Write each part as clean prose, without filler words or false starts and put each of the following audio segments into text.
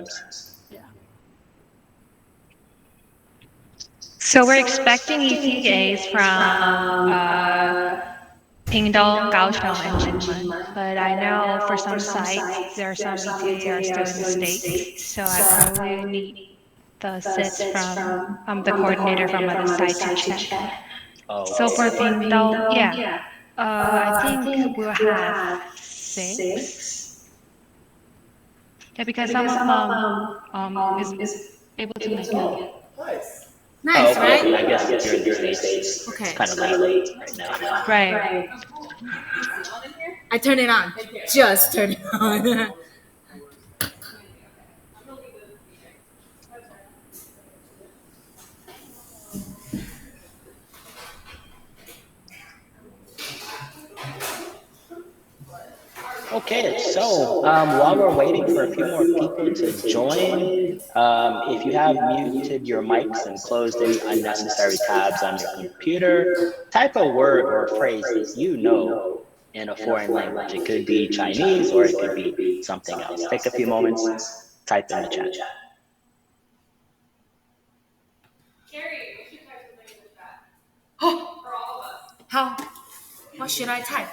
times. Yeah. So we're expecting ETAs from Pingdong, Kaohsiung, and Jinmen. But I know for some sites, there are some ETA are still in the States. So I probably need the sits from the coordinator from other site to check. Oh, So okay. for Pingdong, yeah, I think we'll have 6. Yeah, because some of them is able to make it. Nice. Oh, Nice, okay. right? I guess if you're in the States, it's Okay. kind of late right now. Right. I turned it on. Just turn it on. Okay, so while we're waiting for a few more people to join, if you have muted your mics and closed any unnecessary tabs on your computer, type a word or a phrase that you know in a foreign language. It could be Chinese or it could be something else. Take a few moments, type in the chat. Carrie, we should type something in the chat. Oh, for all of us. How? What should I type?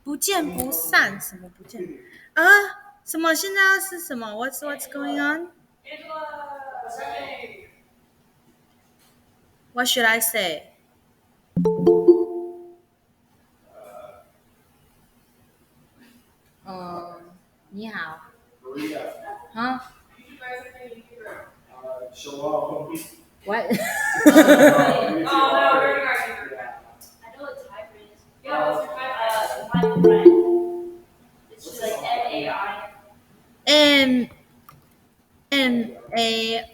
不见不散，什么不见？啊？什么？现在要是什么 ？What's going on? What should I say? 你好。Huh? What? I know what type is. Yeah, what's your type? It's just like MAI.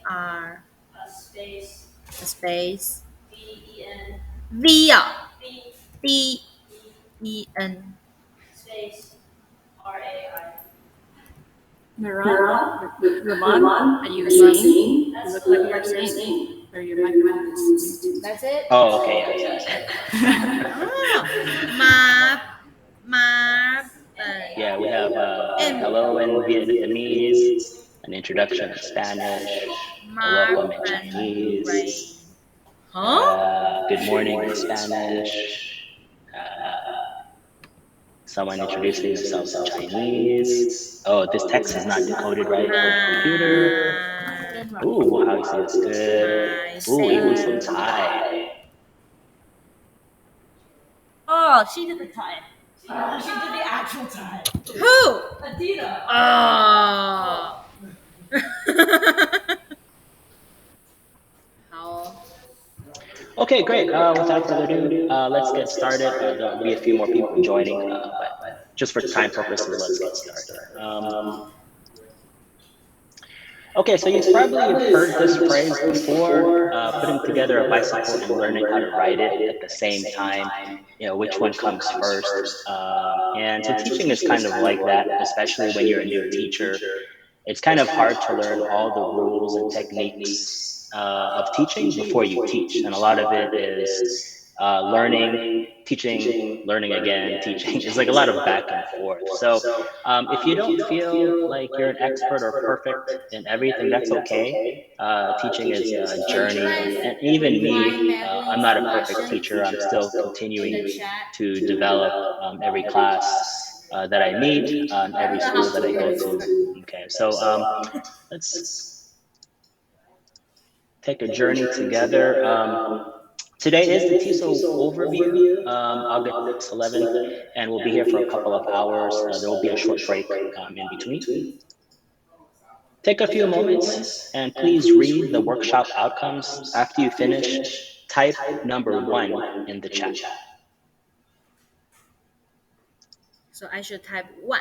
MAR. A space. VEN. VEN. Space RAI. Ramon, are you saying? You look like you're saying. Or your microphone is muted. That's it? Oh, okay, yes. Yeah, we have hello in Vietnamese, an introduction in Spanish, a welcome in Chinese, good morning in Spanish, someone introducing themselves in Chinese. Oh, this text is not decoded right on the computer. Ooh, how you say that's good. Ooh, even some Thai. Oh, she did the time. She did the actual time. Who? Adina. Oh. How? Okay, great. Without further ado, let's get started. There'll be a few more people joining, but just for time purposes, let's get started. Okay, so you've probably heard this phrase before, putting together a bicycle and learning how to ride it at the same time, which one comes first. And so teaching is kind of like that, especially when you're a new teacher. It's kind of hard to learn all the rules and techniques of teaching before you teach. And a lot of it is learning, teaching, learning again, teaching. It's like a lot of back and forth. So if you don't feel like you're an expert or perfect in everything, that's okay. Teaching is a journey. And even me, I'm not a perfect teacher. I'm still continuing to develop every class that I meet, every school that I go to. Okay, so let's take a journey together. Today is the TESOL Overview, August 11th, and we'll be here for a couple of hours. There will be a short break in between. Take a few moments and please read the workshop outcomes. After you finish, type number 1 in the chat. So I should type 1.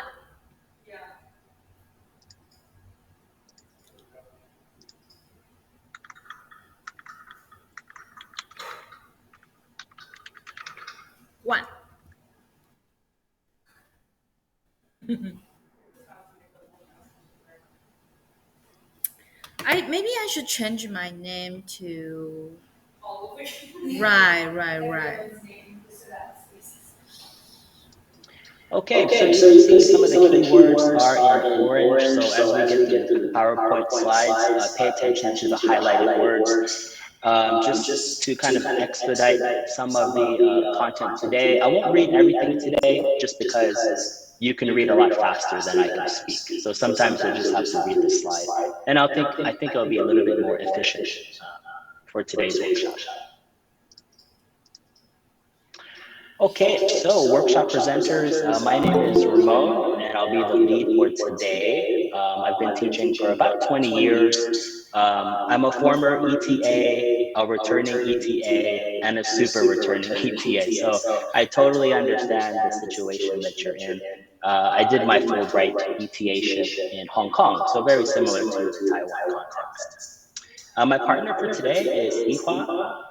One. Maybe I should change my name to. Right. Okay, so you can see some of the keywords are in orange. So as we get through the PowerPoint slides, pay attention to the highlighted words. Just to kind of expedite some of the content today. I won't read everything today just because you can read a lot faster than I can speak. So sometimes you'll just have to read the slide. And I think it'll be a little bit more efficient for today's workshop. Okay, so workshop presenters, my name is Ramon, and I'll be the lead for today. I've been teaching for about 20 years. I'm a former ETA, a returning ETA, and a super returning ETA. So I totally understand the situation that you're in. I did my Fulbright ETA-ship in Hong Kong, so very similar to the Taiwan context. My partner for today is Ihua.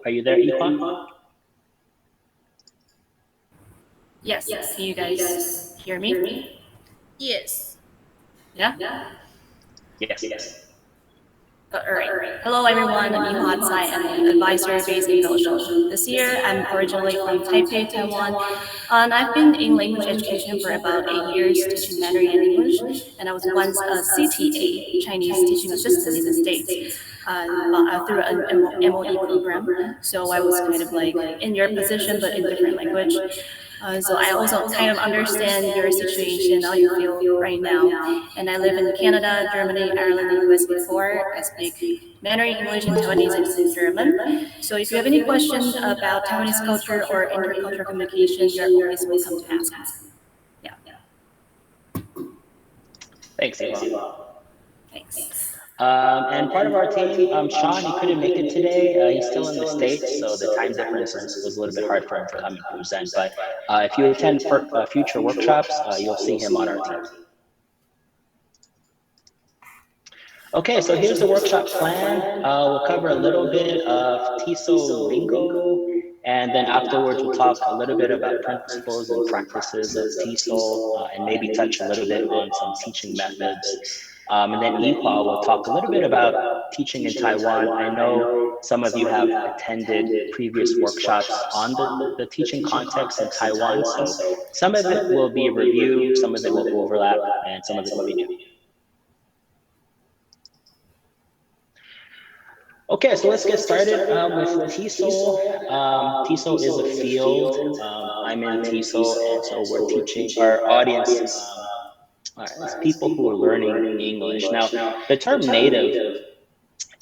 Are you there, Ihua? Yes. Can you guys hear me? Yes. Yeah? Yes. All right. Hello, everyone. I'm Ihua Tsai. I'm an advisor based in Belgium. This year, I'm originally from Taipei, Taiwan, and I've been in language education for about 8 years, teaching Mandarin and English. And I was once a CTA, Chinese Teaching Assistant in the States, through an MOE program. So I was kind of like in your position, but in different language. So I also kind of understand your situation, how you feel right now. And I live in Canada, Germany, Ireland, and US before. I speak Mandarin, English, and Taiwanese, and German. So if you have any questions about Taiwanese culture or intercultural communication, you're always welcome to ask me. Yeah. Thanks, Ihua. Thanks. And part of our team, Sean, he couldn't make it today. He's still in the States, so the time difference was a little bit hard for him to come and present. But if you attend for, future workshops, you'll see him on our team. Okay, so here's the workshop plan. We'll cover a little bit of TESOL lingo, and then afterwards we'll talk a little bit about principles and practices of TESOL, and maybe touch a little bit on some teaching methods. And then Ihua will talk a little bit about teaching in Taiwan. I know some of you have attended previous workshops on the teaching context in Taiwan, so some of it will be review, some of it will overlap, and some of it will be new. Okay, so let's get started with TESOL. TESOL is a field. I'm in TESOL, and so we're teaching our audience is people who are learning English. Now, the term native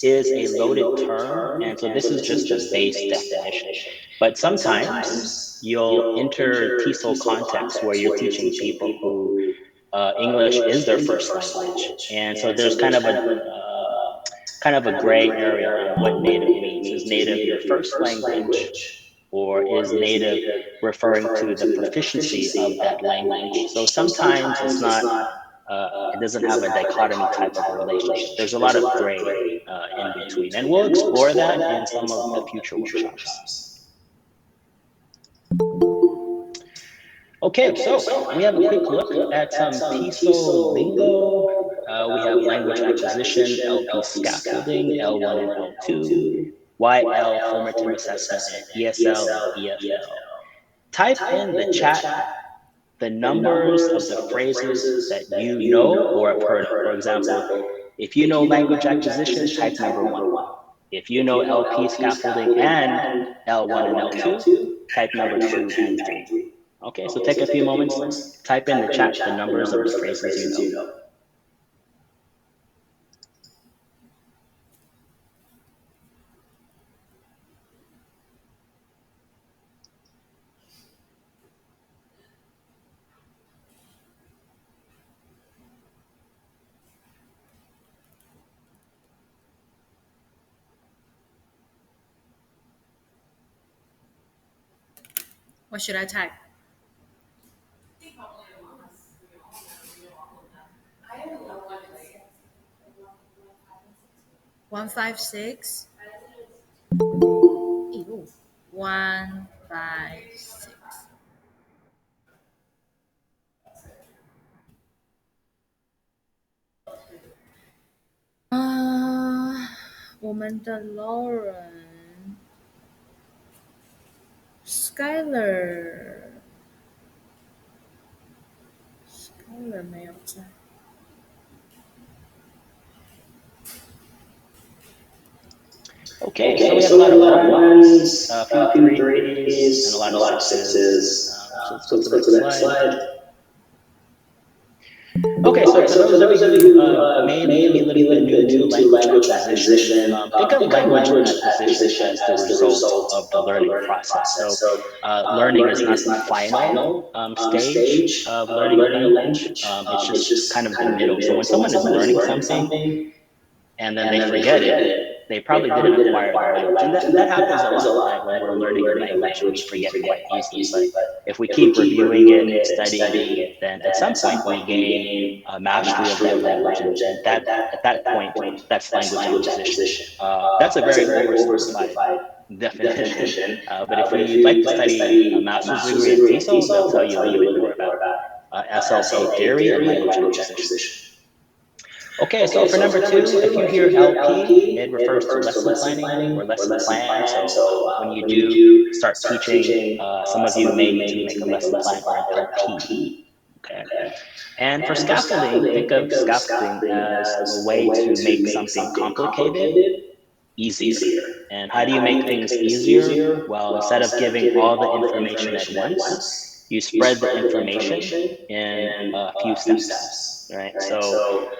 is a loaded term, and so this is just the base definition. But sometimes you'll enter TESOL context where you're teaching people who English is their first language, and so there's kind of a gray area on what native means. Is native your first language, or is native referring to the proficiency of that language? So sometimes it's not, it doesn't have a dichotomy type of relationship. There's a lot of gray in between, and we'll explore that in some of the future workshops. Okay, so we have a quick look at some TESOL lingo. We have language acquisition, LP scaffolding, L1 and L2, YL formative assessment, and ESL and EFL. Type in the chat the numbers of the phrases that you know or have heard of. For example, if you know language acquisition, type number 1. If you know LP scaffolding and L1 and L2, type number 2 and 3. Okay, so take a few moments, type in the chat the numbers of the phrases you know. What should I type? 156. 156。我们的 Lauren、Skyler、有人没有在。Okay, so we have a lot of ones, a few threes, and a lot of sixes. So let's go to the next slide. Okay, so for those of you who may be a little bit new to language acquisition, think of language acquisition as the result of the learning process. So learning is not the final stage of learning a language. It's just kind of the middle. So when someone is learning something, and then they forget it, they probably didn't acquire the language. And that happens a lot, right? When we're learning a language, we forget quite easily. But if we keep reviewing it, studying it, then at some point we gain mastery of that language. And that at that point, that's language acquisition. That's a very oversimplified definition. But if you'd like to study a master's degree in TESOL, they'll tell you a little bit more about SLA theory and language acquisition. Okay, so for number two, if you hear LP, it refers to lesson planning or lesson plan. So when you do start teaching, some of you may need to make a lesson plan or an LP. Okay. And for scaffolding, think of scaffolding as a way to make something complicated easier. And how do you make things easier? Well, instead of giving all the information at once, you spread the information in a few steps, right? So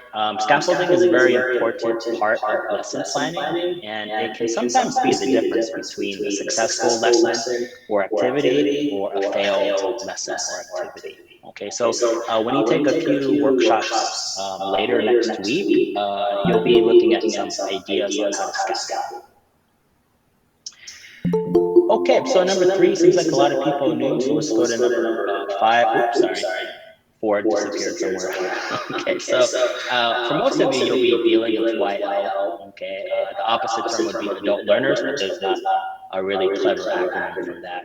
scaffolding is a very important part of lesson planning, and it can sometimes be the difference between a successful lesson or activity or a failed lesson or activity. Okay, so when you take a few workshops later next week, you'll be looking at some ideas on how to scaffold. Okay, so number three seems like a lot of people knew, so let's go to number five. Oops, sorry. Four disappeared somewhere. Okay, so for most of you, you'll be dealing with YL. Okay, the opposite term would be adult learners, but there's not a really clever acronym for that.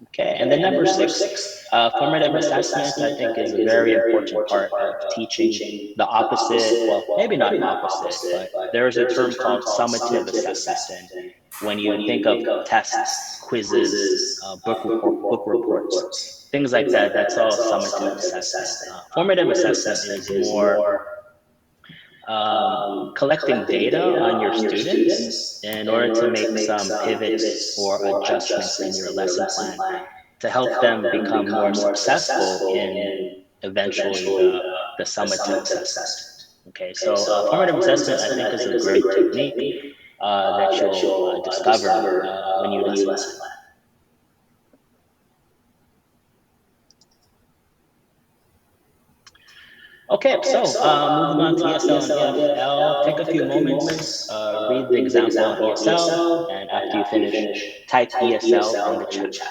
Okay, and then number six, formative assessment, I think, is a very important part of teaching the opposite. Well, maybe not opposite, but there is a term called summative assessment. And when you think of tests, quizzes, book reports, things like that, that's all summative assessment. Formative assessment is more collecting data on your students in order to make some pivots or adjustments in your lesson plan to help them become more successful in eventually the summative assessment. Okay, so formative assessment, I think, is a great technique that you'll discover when you lesson plan. Okay, so moving on to ESL and EFL, take a few moments, read the example on ESL, and after you finish, type ESL in the chat.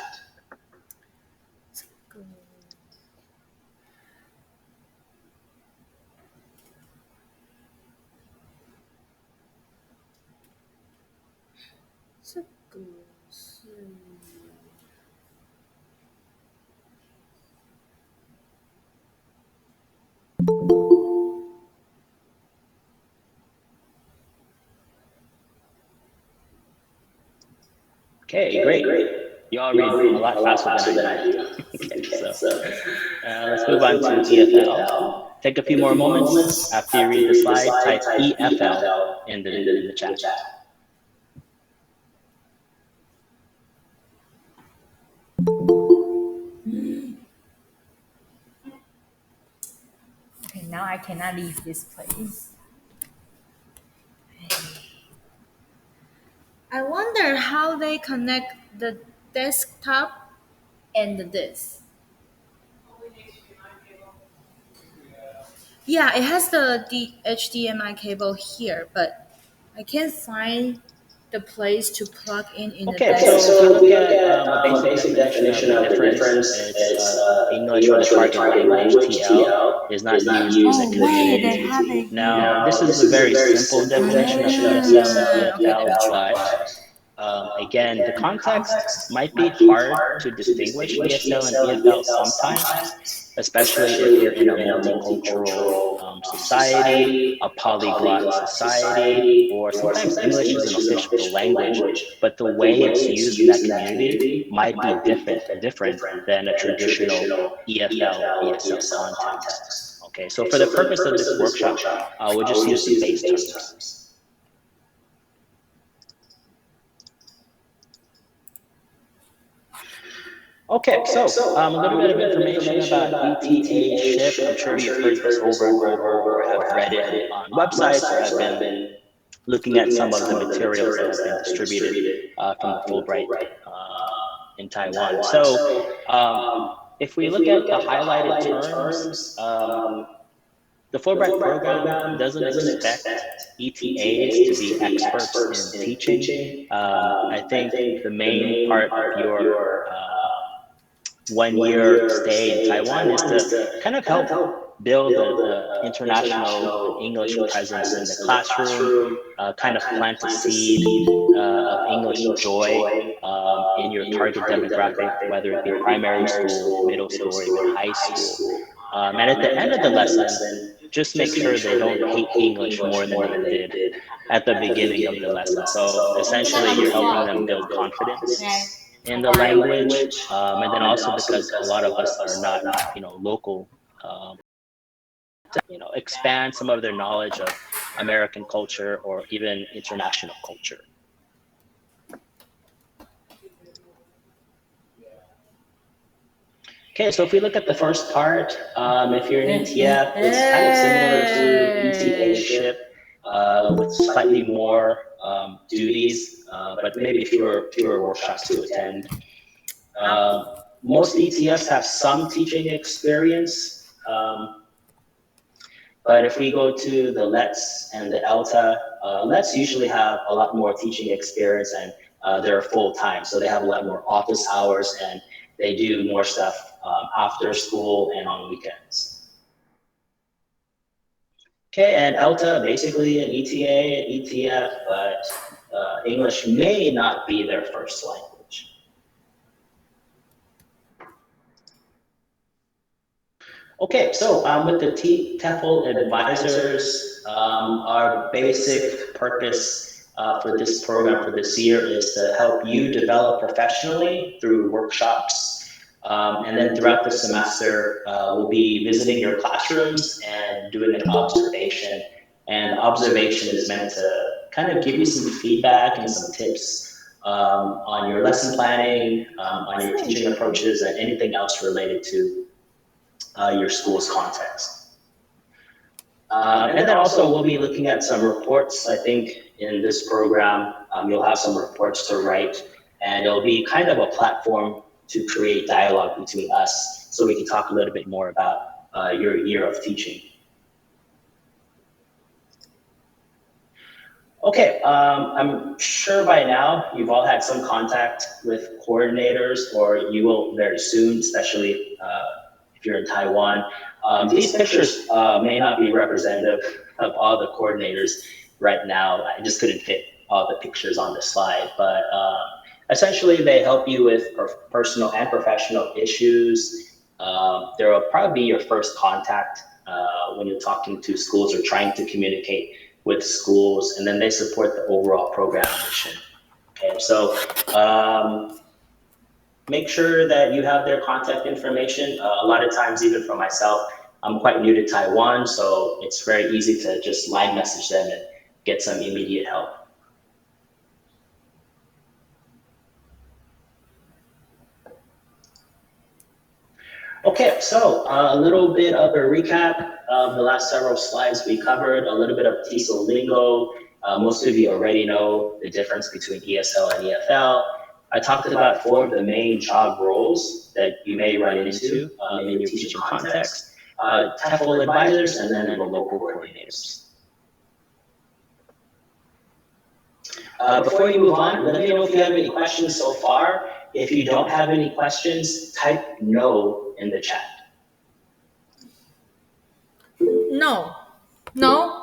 Okay, great. You all read a lot faster than I do. Okay, so let's move on to EFL. Take a few more moments. After you read the slide, type EFL in the chat. Okay, now I cannot leave this place. I wonder how they connect the desktop and this. Yeah, it has the HDMI cable here, but I can't find the place to plug in the Okay, so if you look at a basic definition of the difference, it's English with a target language, TL, is not used in the community. Now, this is a very simple definition of ESL and EFL, but again, the context might be hard to distinguish ESL and EFL sometimes, especially if you're in a multicultural society, a polyglot society, or sometimes English is an official language, but the way it's used in that community might be different than a traditional EFL or ESL context. Okay, so for the purpose of this workshop, we'll just use the base terms. Okay, so a little bit of information about ETA SHIP. I'm sure you've heard this over and over or have read it on websites or have been looking at some of the materials that have been distributed from the Fulbright in Taiwan. So if we look at the highlighted terms, the Fulbright program doesn't expect ETAs to be experts in teaching. I think the main part of your 1 year stay in Taiwan is to kind of help build the international English presence in the classroom, kind of plant a seed of English joy in your target demographic, whether it be primary school, middle school, or even high school. And at the end of the lesson, just make sure they don't hate English more than they did at the beginning of the lesson. So essentially, you're helping them build confidence in the language, and then also because a lot of us are not, local, expand some of their knowledge of American culture or even international culture. Okay, so if we look at the first part, if you're an ETF, it's kind of similar to ETA SHIP with slightly more duties, but maybe fewer workshops to attend. Most ETFs have some teaching experience, but if we go to the LETs and the ELTA, LETs usually have a lot more teaching experience and they're full-time, so they have a lot more office hours and they do more stuff after school and on weekends. Okay, and ELTA, basically an ETA, an ETF, but English may not be their first language. Okay, so with the TEFL advisors, our basic purpose for this program for this year is to help you develop professionally through workshops. And then throughout the semester, we'll be visiting your classrooms and doing an observation. And observation is meant to kind of give you some feedback and some tips on your lesson planning, on your teaching approaches, and anything else related to your school's context. And then also we'll be looking at some reports. I think in this program, you'll have some reports to write, and it'll be kind of a platform to create dialogue between us so we can talk a little bit more about your year of teaching. Okay, I'm sure by now you've all had some contact with coordinators, or you will very soon, especially if you're in Taiwan. These pictures may not be representative of all the coordinators right now. I just couldn't fit all the pictures on the slide, but essentially they help you with personal and professional issues. There will probably be your first contact when you're talking to schools or trying to communicate with schools, and then they support the overall program mission. Okay, so make sure that you have their contact information. A lot of times, even for myself, I'm quite new to Taiwan, so it's very easy to just line message them and get some immediate help. Okay, so a little bit of a recap of the last several slides we covered, a little bit of TESOL lingo. Most of you already know the difference between ESL and EFL. I talked about 4 of the main job roles that you may run into in your teaching context, TEFL advisors, and then the local coordinators. Before you move on, let me know if you have any questions so far. If you don't have any questions, type no in the chat. No. No.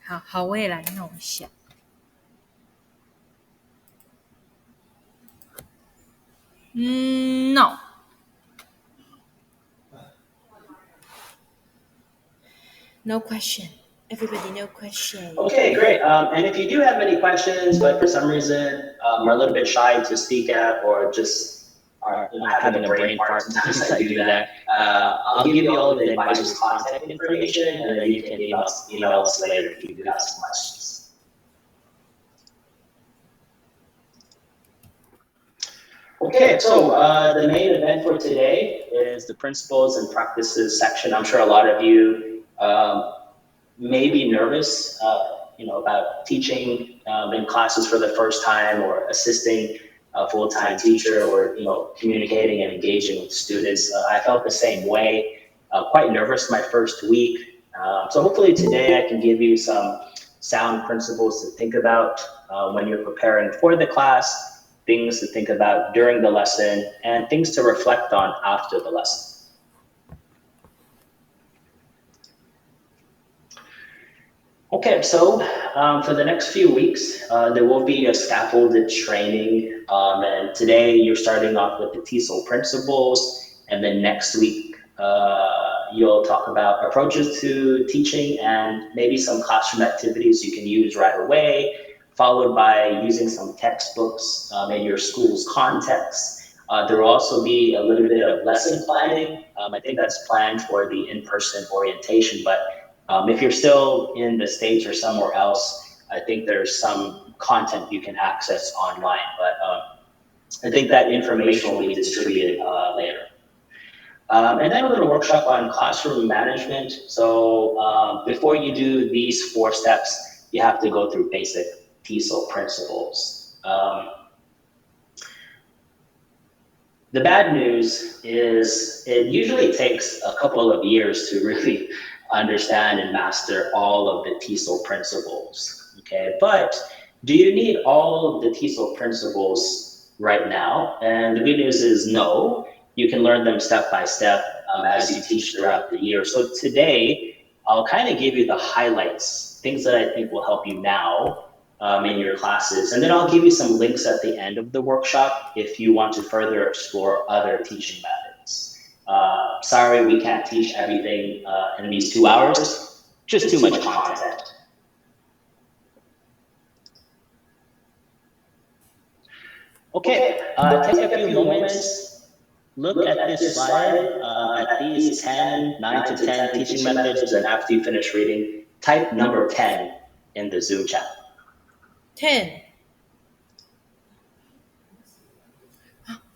好，我也来弄一下。No. No question. Everybody, no question. Okay, great. And if you do have any questions, but for some reason are a little bit shy to speak at, or just are having a brain fart, sometimes I do that. I'll give you all of the advisor's contact information, and then you can email us later if you do have some questions. Okay, so the main event for today is the principles and practices section. I'm sure a lot of you may be nervous, about teaching in classes for the first time, or assisting a full-time teacher, or communicating and engaging with students. I felt the same way, quite nervous my first week. So hopefully today I can give you some sound principles to think about when you're preparing for the class, things to think about during the lesson, and things to reflect on after the lesson. Okay, so for the next few weeks, there will be a scaffolded training, and today you're starting off with the TESOL principles, and then next week you'll talk about approaches to teaching and maybe some classroom activities you can use right away, followed by using some textbooks in your school's context. There will also be a little bit of lesson planning. I think that's planned for the in-person orientation, but if you're still in the States or somewhere else, I think there's some content you can access online, but I think that information will be distributed later. And then a little workshop on classroom management. So before you do these 4 steps, you have to go through basic TESOL principles. The bad news is it usually takes a couple of years to really understand and master all of the TESOL principles, okay? But do you need all of the TESOL principles right now? And the good news is no. You can learn them step by step as you teach throughout the year. So today, I'll kind of give you the highlights, things that I think will help you now in your classes. And then I'll give you some links at the end of the workshop if you want to further explore other teaching methods. Sorry, we can't teach everything in these 2 hours, just too much content. Okay, take a few moments, look at this slide, at these 9 to 10 teaching methods, and after you finish reading, type number 10 in the Zoom chat. 10.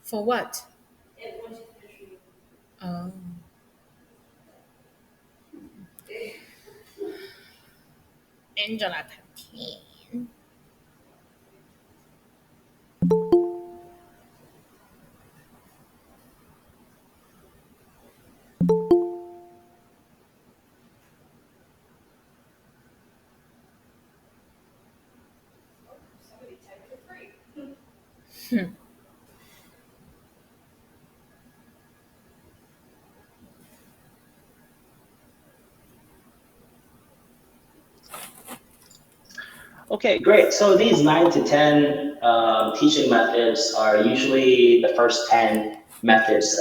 For what? Oh. Angela, 10. Okay, great. So these 9 to 10 teaching methods are usually the first 10 methods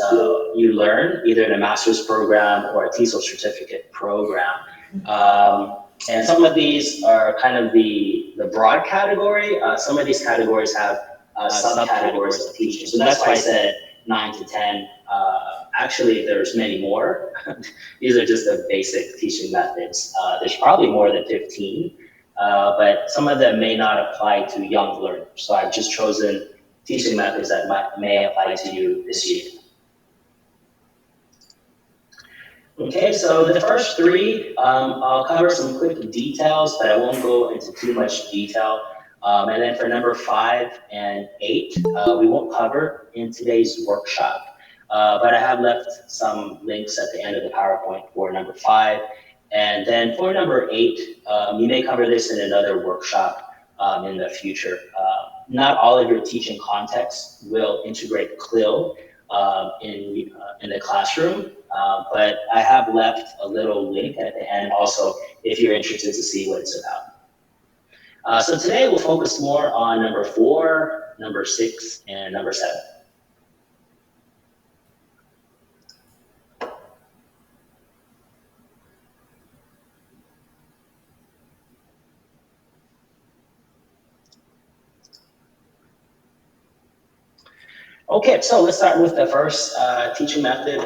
you learn, either in a master's program or a TESOL certificate program. And some of these are kind of the broad category. Some of these categories have subcategories of teaching. So that's why I said 9 to 10. Actually, there's many more. These are just the basic teaching methods. There's probably more than 15. But some of them may not apply to young learners. So I've just chosen teaching methods that may apply to you this year. Okay, so the first 3, I'll cover some quick details, but I won't go into too much detail. And then for number 5 and 8, we won't cover in today's workshop. But I have left some links at the end of the PowerPoint for number 5. And then for number 8, you may cover this in another workshop in the future. Not all of your teaching contexts will integrate CLIL in the classroom, but I have left a little link at the end also if you're interested to see what it's about. So today we'll focus more on number 4, number 6, and number 7. Okay, so let's start with the first teaching method.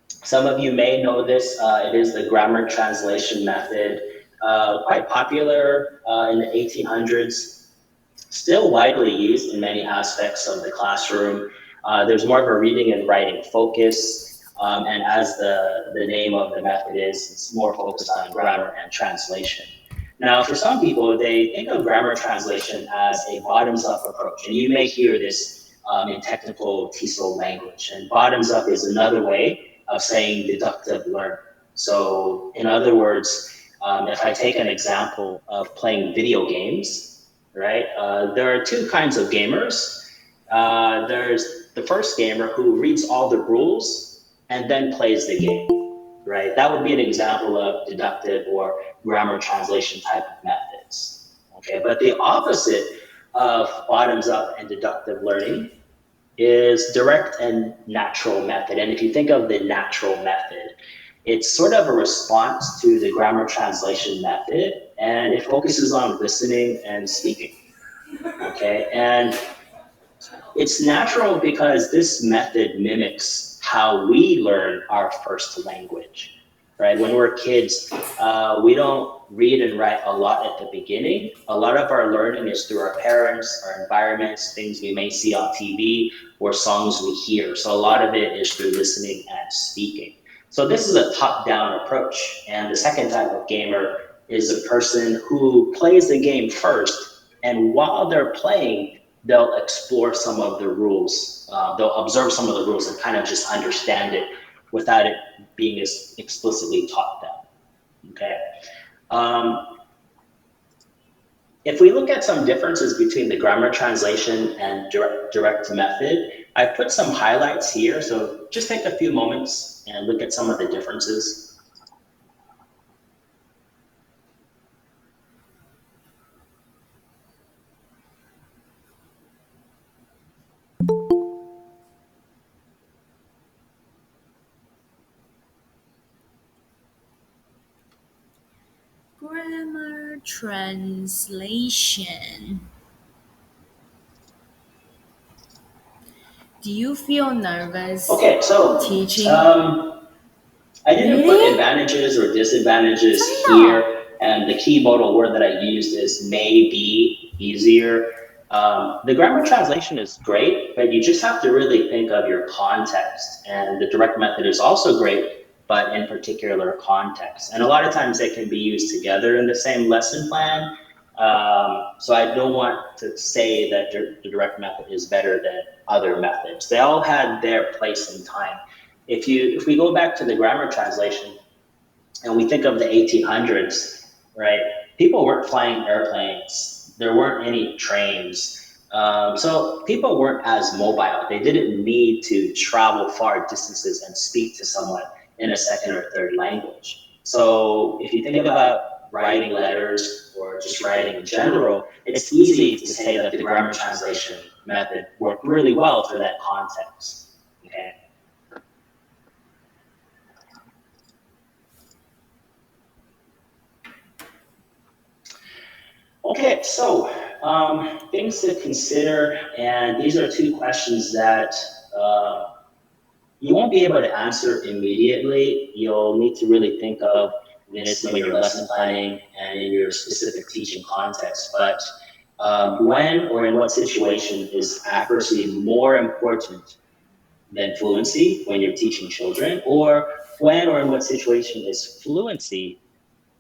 Some of you may know this. It is the grammar translation method, quite popular in the 1800s, still widely used in many aspects of the classroom. There's more of a reading and writing focus, and as the name of the method is, it's more focused on grammar and translation. Now, for some people, they think of grammar translation as a bottoms-up approach, and you may hear this in technical TESOL language. And bottoms-up is another way of saying deductive learning. So, in other words, if I take an example of playing video games, right? There are two kinds of gamers. There's the first gamer who reads all the rules and then plays the game, right? That would be an example of deductive or grammar translation type of methods. Okay, but the opposite of bottoms up and deductive learning is direct and natural method. And if you think of the natural method, it's sort of a response to the grammar translation method, and it focuses on listening and speaking. Okay, and it's natural because this method mimics how we learn our first language, right? When we're kids, we don't read and write a lot at the beginning. A lot of our learning is through our parents, our environments, things we may see on TV, or songs we hear. So a lot of it is through listening and speaking. So this is a top-down approach. And the second type of gamer is a person who plays the game first, and while they're playing, they'll explore some of the rules. They'll observe some of the rules and kind of just understand it without it being as explicitly taught them. Okay. If we look at some differences between the grammar translation and direct method, I put some highlights here. So just take a few moments and look at some of the differences. Grammar translation. Do you feel nervous Okay, so teaching? I didn't put advantages or disadvantages here, and the key modal word that I used is may be easier. The grammar translation is great, but you just have to really think of your context. And the direct method is also great, but in particular context. And a lot of times they can be used together in the same lesson plan. So I don't want to say that the direct method is better than other methods. They all had their place in time. If we go back to the grammar translation and we think of the 1800s, right? People weren't flying airplanes. There weren't any trains. So people weren't as mobile. They didn't need to travel far distances and speak to someone in a second or third language. So if you think about writing letters or just writing in general, it's easy to say that the grammar translation method worked really well for that context. Okay. Okay, so things to consider, and these are two questions that you won't be able to answer immediately. You'll need to really think of this when you're lesson planning and in your specific teaching context. But when or in what situation is accuracy more important than fluency when you're teaching children? Or when or in what situation is fluency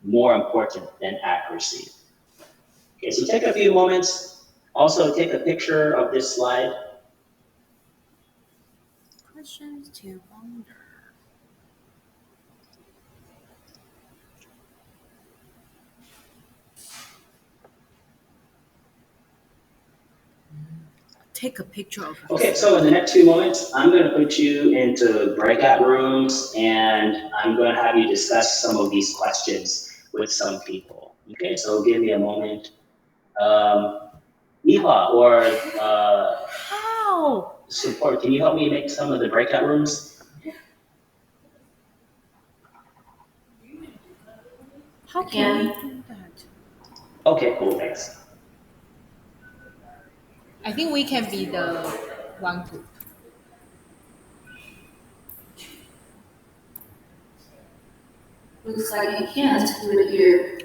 more important than accuracy? Okay, so take a few moments. Also, take a picture of this slide. Questions to wonder. Take a picture of it. Okay, so in the next few moments, I'm going to put you into breakout rooms and I'm going to have you discuss some of these questions with some people. Okay, so give me a moment. Eva or How? support, can you help me make some of the breakout rooms? How can we do that? Okay, cool, thanks. I think we can be the one group. Looks like you can't do it here.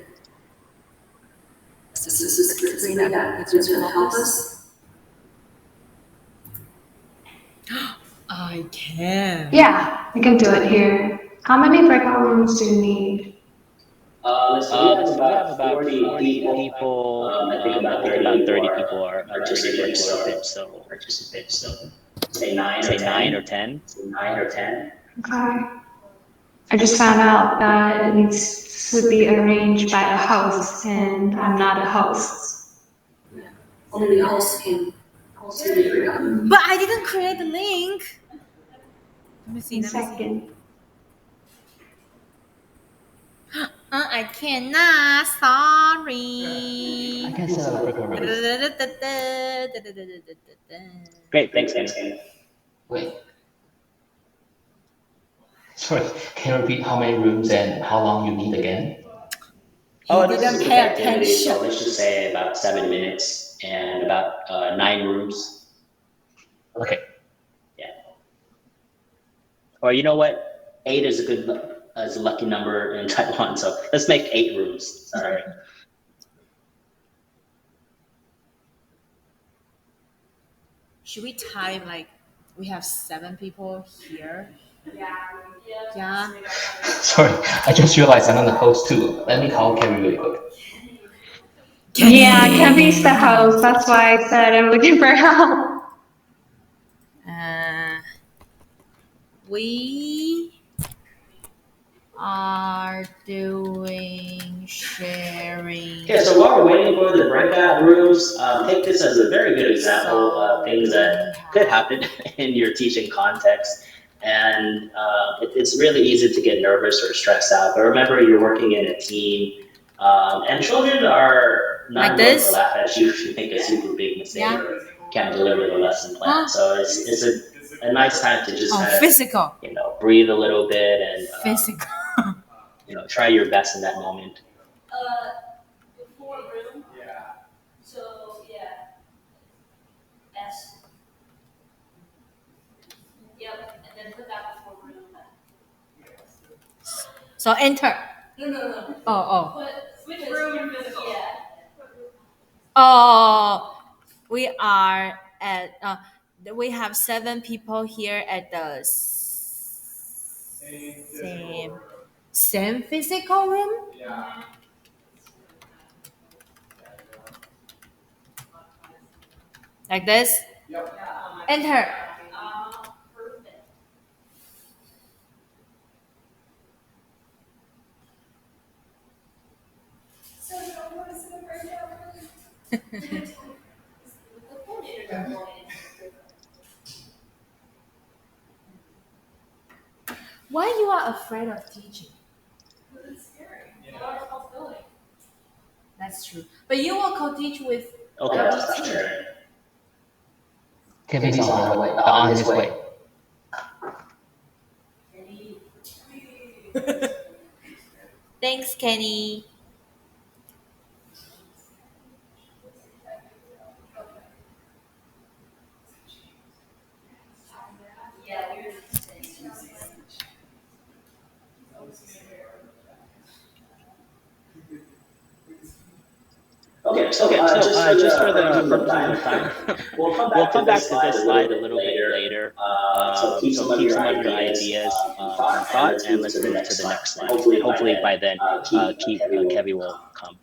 This is the screen that is going to help us. I can. Yeah, I can do it here. How many breakout rooms do you need? Let's see, we have about 40 people. I think about 30 people are participants. So say 9 or 10. Okay. I just found out that it needs to be arranged by a host, and I'm not a host. Only the host can see the breakout room. But I didn't create the link. Let me see. One second. I cannot. Sorry. I can set up a breakout room. Great, thanks, Kenny. Wait. Sorry, can you repeat how many rooms and how long you need again? This is a quick activity, so let's just say about 7 minutes and about 9 rooms. Okay. Yeah. Or you know what? 8 is a lucky number in Taiwan, so let's make 8 rooms. Sorry. Should we type like we have 7 people here? Yeah. Sorry, I just realized I'm on the host too. Let me call Kevin really quick. Yeah, Kevin's the host. That's why I said I'm looking for help. We are doing sharing. Okay, so while we're waiting for the breakout rooms, take this as a very good example of things that could happen in your teaching context. And it's really easy to get nervous or stressed out. But remember, you're working in a team, and children are not Like going this? to laugh at you if you make a super big mistake or can't deliver the lesson plan. So it's a nice time to just kind of, physical. breathe a little bit and Physical. try your best in that moment. Before room. Yeah. So yeah. S. Yep, and then put that before room. So enter. No. Oh. Which room is physical? Yeah. Oh. We are at. We have 7 people here at the same physical room. Yeah. Like this. Yep. Enter. Perfect. So you don't want to sit in breakout room? The coordinator doesn't want it. Why you are afraid of teaching? Because it's scary. It's a lot of responsibility. That's true. But you will co-teach with Okay, that's true. Kevin's on his way. Thanks, Kenny. So just for the purpose of time, we'll come back to this slide a little bit later. So keep some other ideas in thought, and let's move to the next slide. And hopefully by then, Kevin will come.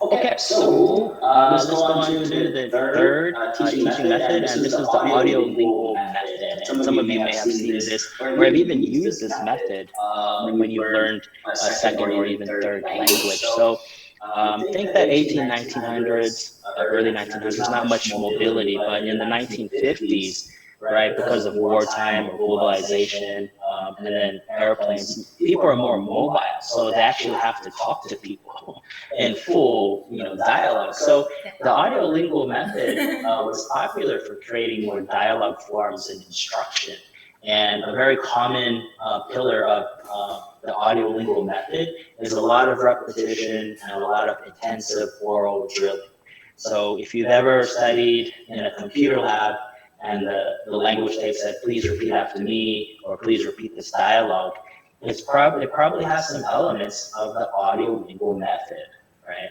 Okay, so let's go on to the third teaching method, and this is the audio-lingual method. And some of you may have seen this, or have even used this method when you've learned a second or even third language. So think that 1900s, early 1900s, not much mobility, but in the 1950s, right, because of wartime or globalization, and then airplanes, people are more mobile, so they actually have to talk to people in full, dialogue. So the audio-lingual method was popular for creating more dialogue forms and instruction. And a very common pillar of the audiolingual method is a lot of repetition and a lot of intensive oral drilling. So if you've ever studied in a computer lab and the language tape said, please repeat after me, or please repeat this dialogue, it probably has some elements of the audiolingual method, right?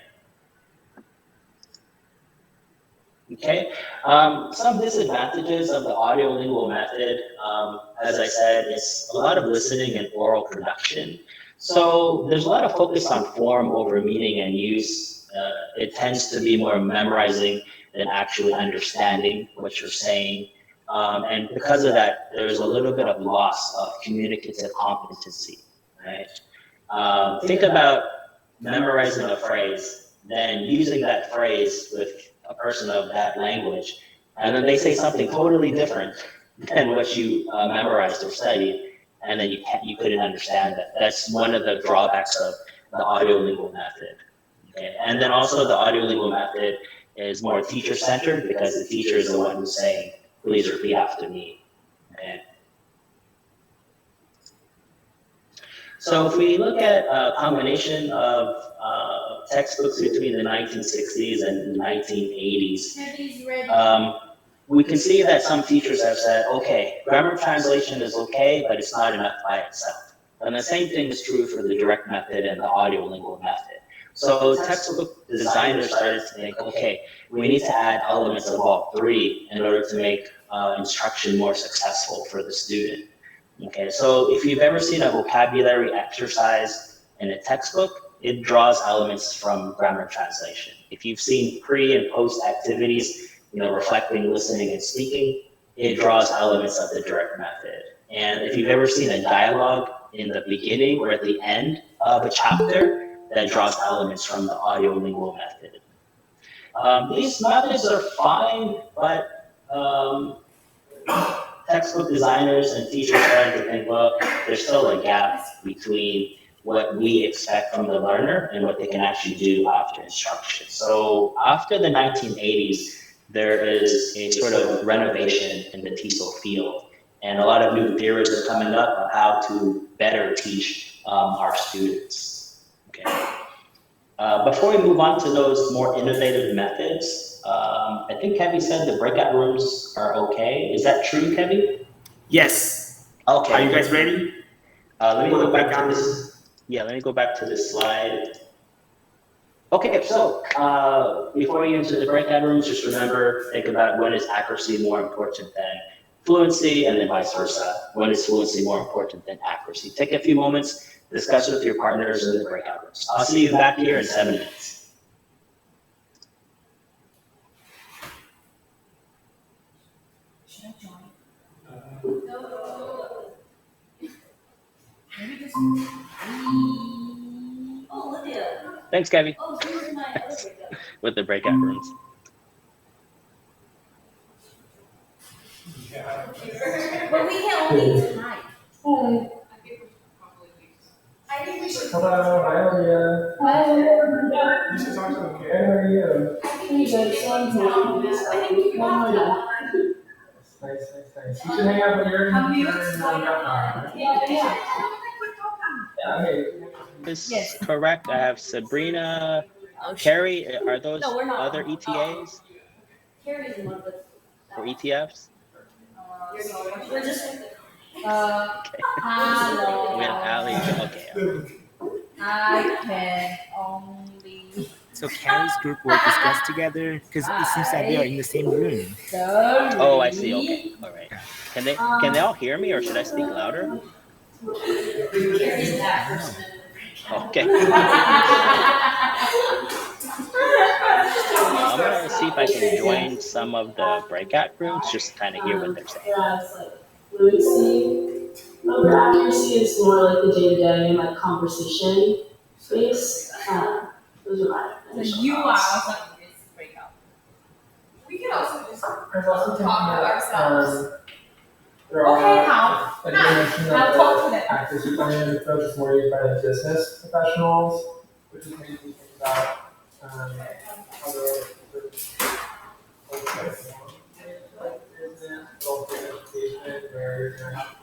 Okay, some disadvantages of the audiolingual method, as I said, is a lot of listening and oral production. So there's a lot of focus on form over meaning and use. It tends to be more memorizing than actually understanding what you're saying. And because of that, there's a little bit of loss of communicative competency, right? Think about memorizing a phrase, then using that phrase with a person of that language, and then they say something totally different than what you memorized or studied, and then you couldn't understand that. That's one of the drawbacks of the audiolingual method. Okay? And then also the audiolingual method is more teacher-centered because the teacher is the one who's saying, please repeat after me. Okay? So if we look at a combination of textbooks between the 1960s and the 1980s, we can see that some teachers have said, okay, grammar translation is okay, but it's not enough by itself. And the same thing is true for the direct method and the audiolingual method. So textbook designers started to think, okay, we need to add elements of all three in order to make instruction more successful for the student. Okay, so if you've ever seen a vocabulary exercise in a textbook, it draws elements from grammar translation. If you've seen pre and post activities, reflecting, listening, and speaking, it draws elements of the direct method. And if you've ever seen a dialogue in the beginning or at the end of a chapter, that draws elements from the audiolingual method. These methods are fine, but textbook designers and teachers started to think, well, there's still a gap between what we expect from the learner and what they can actually do after instruction. So after the 1980s, there is a sort of renovation in the TESOL field, and a lot of new theories are coming up on how to better teach our students. Okay. Before we move on to those more innovative methods, I think Kevin said the breakout rooms are okay. Is that true, Kevin? Yes. Okay. Are you guys ready? Let me go back to this. Yeah, let me go back to this slide. Okay, so before you enter the breakout rooms, just remember, think about when is accuracy more important than fluency, and then vice versa. When is fluency more important than accuracy? Take a few moments, discuss with your partners in the breakout rooms. I'll see you back here in 7 minutes. Should I join? No. Maybe just. Oh, Olivia. Thanks, Kevin. Oh, here's my elevator. With the breakout rooms. But we can only type. I think we should. Hello, hi Olivia. Hi. You should talk to them. Okay, how are you? I think we should change it. I think you want to. Nice. You should hang out when you're in Yeah. Yeah, okay. Is Yes. correct. I have Sabrina, Carrie. Are those No, we're not. other ETAs Carrie's one of the. or ETFs? We're just. Okay. Hello. We have Ali. Okay. I can only. So Carrie's group will discuss together because it seems that they are in the same room. Oh, I see. Okay. All right. Can they all hear me, or should I speak louder? Carrie's that person. Okay. I'm gonna see if I can join some of the breakout rooms, just to kind of hear what they're saying. Yeah, it's like fluency. The accuracy is more like the day-to-day and like conversation space. Those are my So initial you are thoughts. also in this breakout. We can also just. I was also thinking Talk to that ourselves. there Okay, are, how? like you mentioned, I'll that talk to them. the accuracy planning approach is more used by the business professionals, which is making me think about other business education where you're gonna have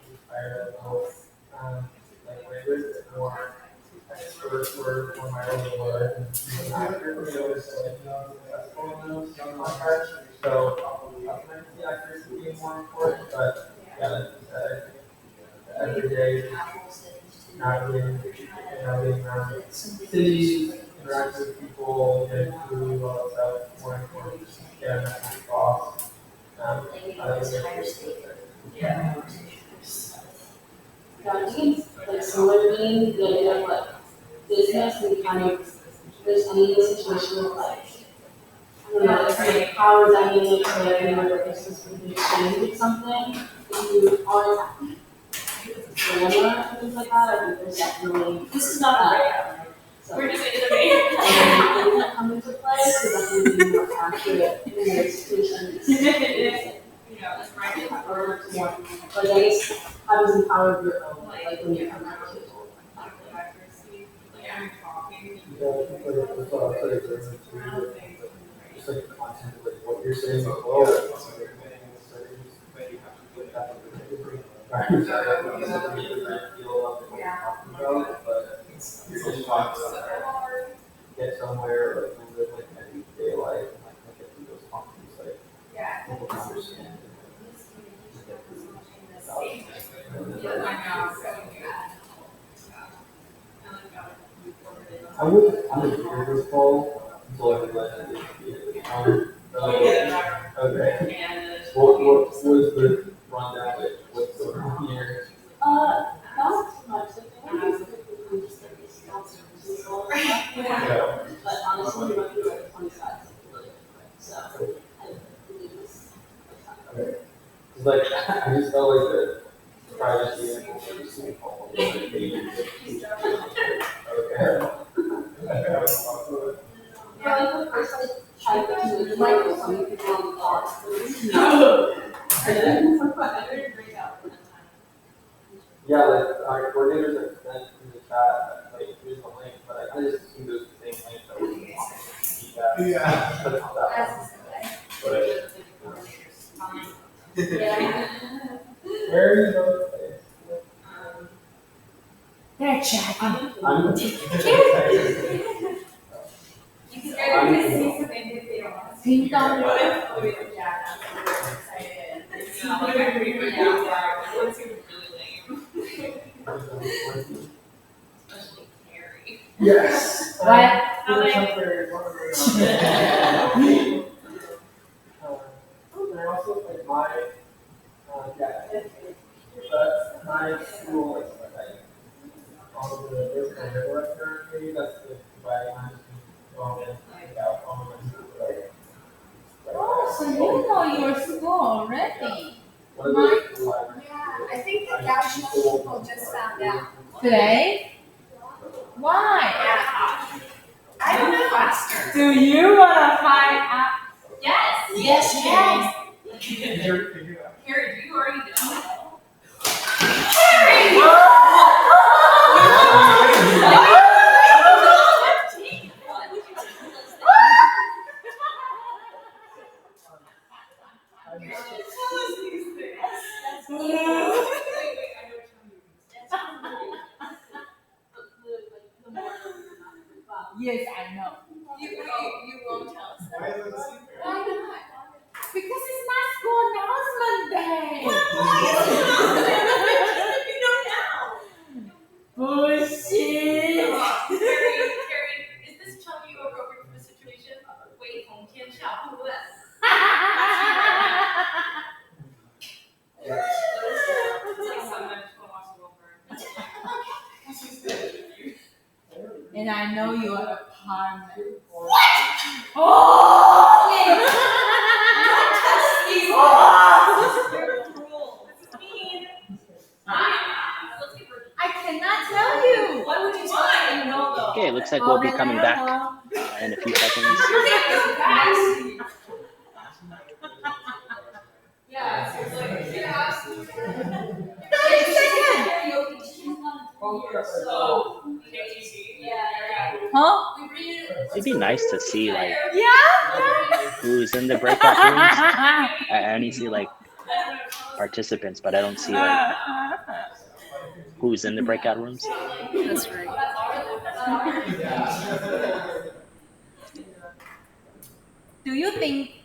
more my role was as an actor, we always like, successful in those contracts. So, the actors being more important, but yeah, like you said, every day, navigating around cities, interacting with people, getting food, all that stuff, more important, just get a message across. I think Yeah, I think it's like similar vein, the idea of like business and kind of there's any situation of like I don't know, it's like power dynamics or like another business would be exchange with something. You always have grammar and things like that. I think there's definitely this is not right. So we're just come into play to definitely be more accurate in those situations. That's right. Or more like I guess how does empower your own like when you come to the table. just like the content of like what you're saying as well. Like, something I'm sorry, I don't know something you might feel about what you're talking about, but you're just talking about get somewhere, like live like everyday life and like get through those conflicts, like people can understand and just get through I'm a curious Paul until I realized I didn't be it. Okay. What was the rundown? Like, what's going on here? Not too much. Like, I think it's just like this TESOL Yeah. but honestly, we went through like 20 slides really quick. So I believe this. Okay. It's like I just felt like the privacy and privacy and all of like okay. Yeah, like the first like tried to do like some people on the call. No. Yeah, like our coordinators like sent in the chat like here's the link, but I kind of just assumed it was the same link that was on feedback. Yeah. But it's not that one. Where are you going today? They're chatting. I'm Pink on Yes. What? And I also like my yeah, but my school like all the there's kind of lecture maybe that's the dividing line between and out on my school, right? Oh, so you know your school already. What are the school libraries? I think the Gaussian people just found out. Today? Why? Yeah. I don't know faster. Do you wanna find out? Yes. Yes, yes. Carrie, do you already know? Carrie! Yes, I know. You won't tell us. Why is it a secret? Why not? Because it's not school announcement day. You know now. Bullshit. Carrie, is this chummy appropriate for the situation? Wait, 红天下不问. It's like so much fun watching over. And I know you're a partner. Oh! I cannot tell you. What would you tell me? No, though. Okay, it looks like we'll be coming back in a few seconds. Yeah, so like, yeah. Huh? It'd be nice to see like Yeah? who's in the breakout rooms. I only see like participants, but I don't see like who's in the breakout rooms. That's right. Do you think?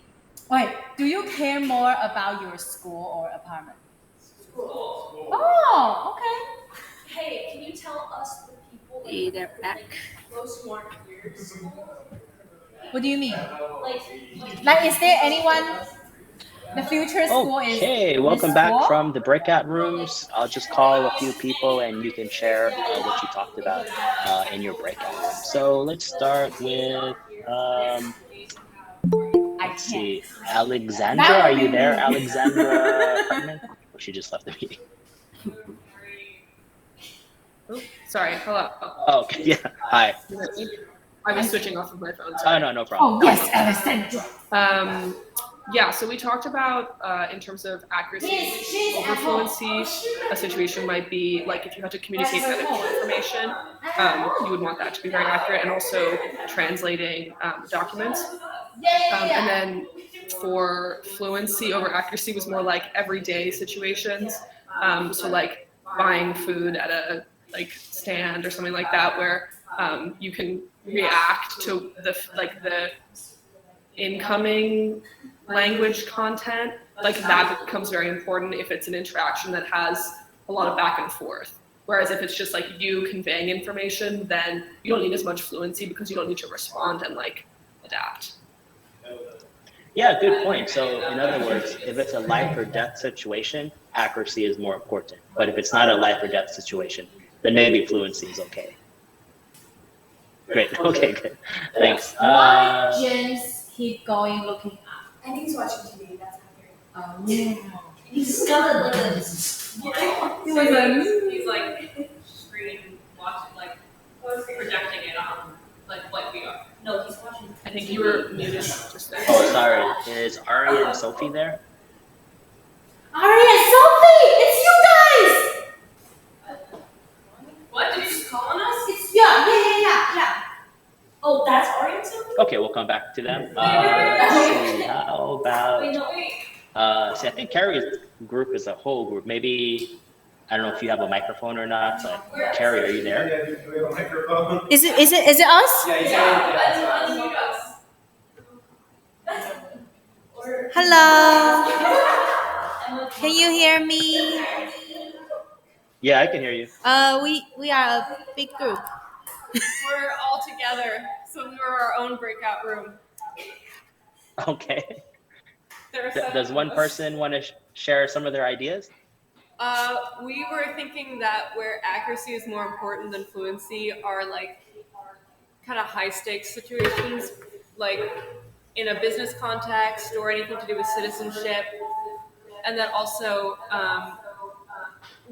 Wait. Do you care more about your school or apartment? School. Oh, okay. Hey, can you tell us the people Hey, they're back. those who aren't here to school? What do you mean? Like, Is there anyone? The future school is Okay, this welcome back school? from the breakout rooms. I'll just call a few people and you can share what you talked about in your breakout room. So let's start with, let's see, Alexandra. Are you there, Alexandra Hartman? Or she just left the meeting? Oh, sorry. Hello. Oh, okay, yeah. Hi. I was switching off of my phone. Oh, Sorry. no problem. Oh yes, Alexandra. Yeah, so we talked about in terms of accuracy over fluency, a situation might be like if you had to communicate medical information, you would want that to be very accurate, and also translating documents. And then for fluency over accuracy was more like everyday situations. So like buying food at a like stand or something like that, where you can react to the incoming language content, like that becomes very important if it's an interaction that has a lot of back and forth. Whereas if it's just like you conveying information, then you don't need as much fluency because you don't need to respond and like adapt. Yeah, good point. So in other words, if it's a life or death situation, accuracy is more important. But if it's not a life or death situation, then maybe fluency is okay. Great. Okay, good. Thanks. Why James keep going looking up? I think he's watching TV. That's how Oh yeah. he's got a he's like screen watching, like projecting it on like what we are. No, he's watching. I think you were muted just there. Oh, sorry. Is Ari and Sophie there? Aria, Sophie, it's you guys. What? Did you just call on us? It's yeah. Oh, that's Ari and Sophie? Okay, we'll come back to them. Let's see. How about? See, I think Carrie's group is a whole group. Maybe I don't know if you have a microphone or not, but Carrie, are you there? Yeah, do we have a microphone? Is it us? Unmute us. Hello. Can you hear me? Yeah, I can hear you. We are a big group. We're all together, so we're our own breakout room. Okay. There are seven Does one of us. person want to share some of their ideas? We were thinking that where accuracy is more important than fluency are like kind of high stakes situations, like in a business context or anything to do with citizenship. And then also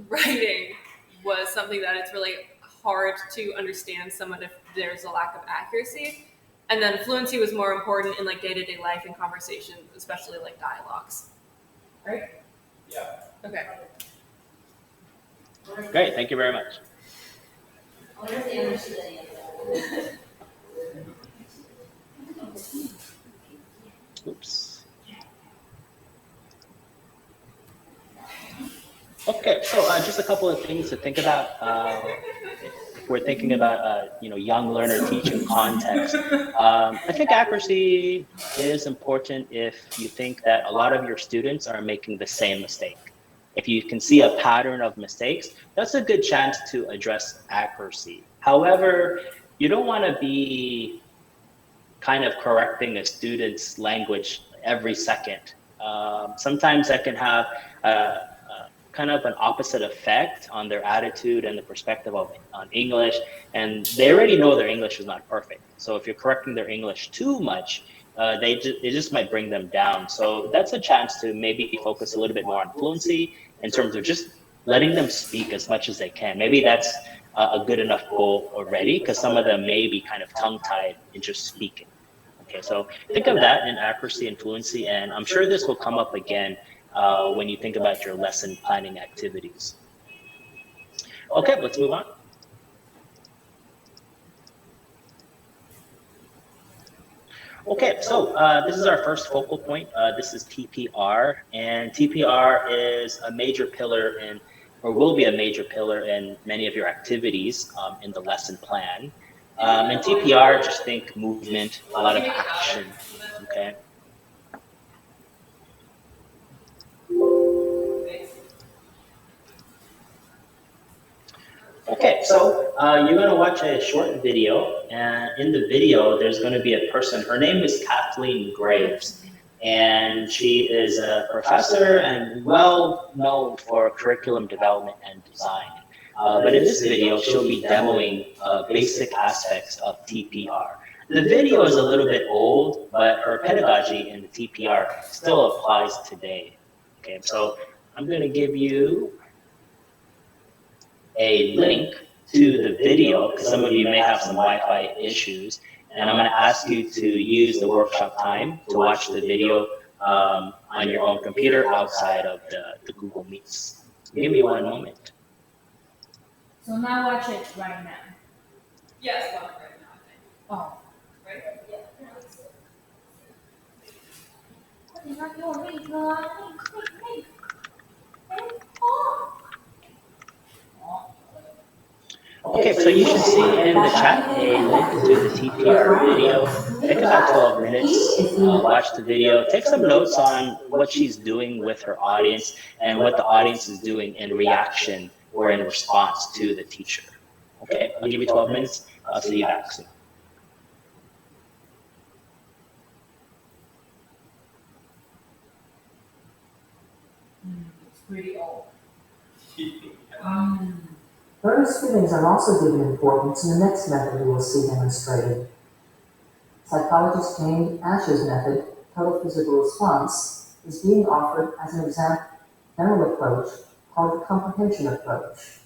writing was something that it's really hard to understand someone if there's a lack of accuracy. And then fluency was more important in like day-to-day life and conversations, especially like dialogues. Right? Yeah. Okay. Great, thank you very much. Oops. Okay, so just a couple of things to think about. If we're thinking about young learner teaching context, I think accuracy is important if you think that a lot of your students are making the same mistake. If you can see a pattern of mistakes, that's a good chance to address accuracy. However, you don't want to be kind of correcting a student's language every second. Sometimes that can have kind of an opposite effect on their attitude and the perspective on English, and they already know their English is not perfect. So if you're correcting their English too much, it just might bring them down. So that's a chance to maybe focus a little bit more on fluency in terms of just letting them speak as much as they can. Maybe that's a good enough goal already, because some of them may be kind of tongue-tied in just speaking. Okay, so think of that in accuracy and fluency, and I'm sure this will come up again when you think about your lesson planning activities. Okay, let's move on. Okay, so this is our first focal point. This is TPR, and TPR is a major pillar in, or will be a major pillar in many of your activities in the lesson plan. And TPR, just think movement, a lot of action. Okay. Okay, so you're going to watch a short video, and in the video, there's going to be a person. Her name is Kathleen Graves, and she is a professor and well known for curriculum development and design. But in this video, she'll be demoing basic aspects of TPR. The video is a little bit old, but her pedagogy in the TPR still applies today. Okay, so I'm going to give you a link to the video, because some of you may have some Wi-Fi issues, and I'm going to ask you to use the workshop time to watch the video on your own computer outside of the Google Meets. Give me one moment. So now watch it right now. Yes, one right now, I think. Oh. Right? Okay, so you should see in the chat a link to the TPR video. Take about 12 minutes, watch the video, take some notes on what she's doing with her audience and what the audience is doing in reaction or in response to the teacher. Okay, I'll give you 12 minutes. I'll see you back soon. It's pretty old. Those feelings are also given importance in the next method we will see demonstrated. Psychologist Jane Asher's method, total physical response, is being offered as an general approach called the comprehension approach.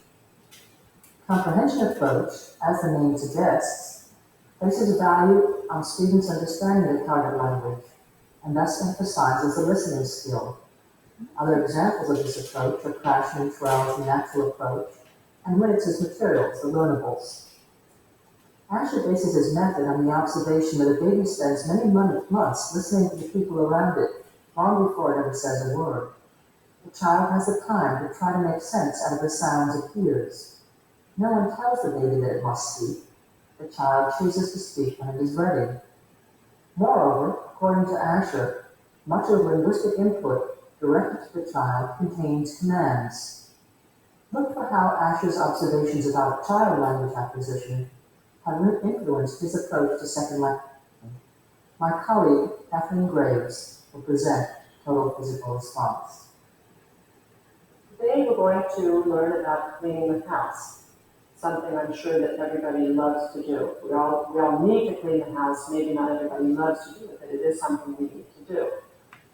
Comprehension approach, as the name suggests, places value on students' understanding the target language and thus emphasizes the listening skill. Other examples of this approach are Krashen and Trell's natural approach and Winnitz's materials, the learnables. Asher bases his method on the observation that a baby spends many months listening to the people around it long before it ever says a word. The child has the time to try to make sense out of the sounds it hears. No one tells the baby that it must speak. The child chooses to speak when it is ready. Moreover, according to Asher, much of linguistic input directed to the child contains commands. Look for how Asher's observations about child language acquisition have influenced his approach to second language. My colleague, Kathleen Graves, will present total physical response. Today we're going to learn about cleaning the house, something I'm sure that everybody loves to do. We all need to clean the house. Maybe not everybody loves to do it, but it is something we need to do.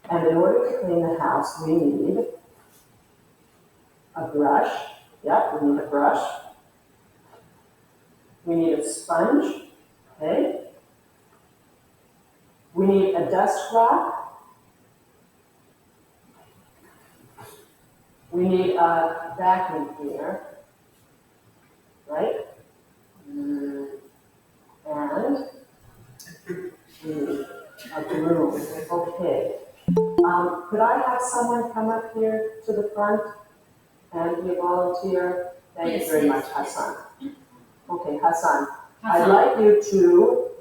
And in order to clean the house, we need a brush. Yep, we need a brush. We need a sponge, okay? We need a dust cloth. We need a vacuum cleaner, right? And we need a broom, okay. Could I have someone come up here to the front and be a volunteer? Thank you very much, Hassan. Okay, Hassan, I'd like you to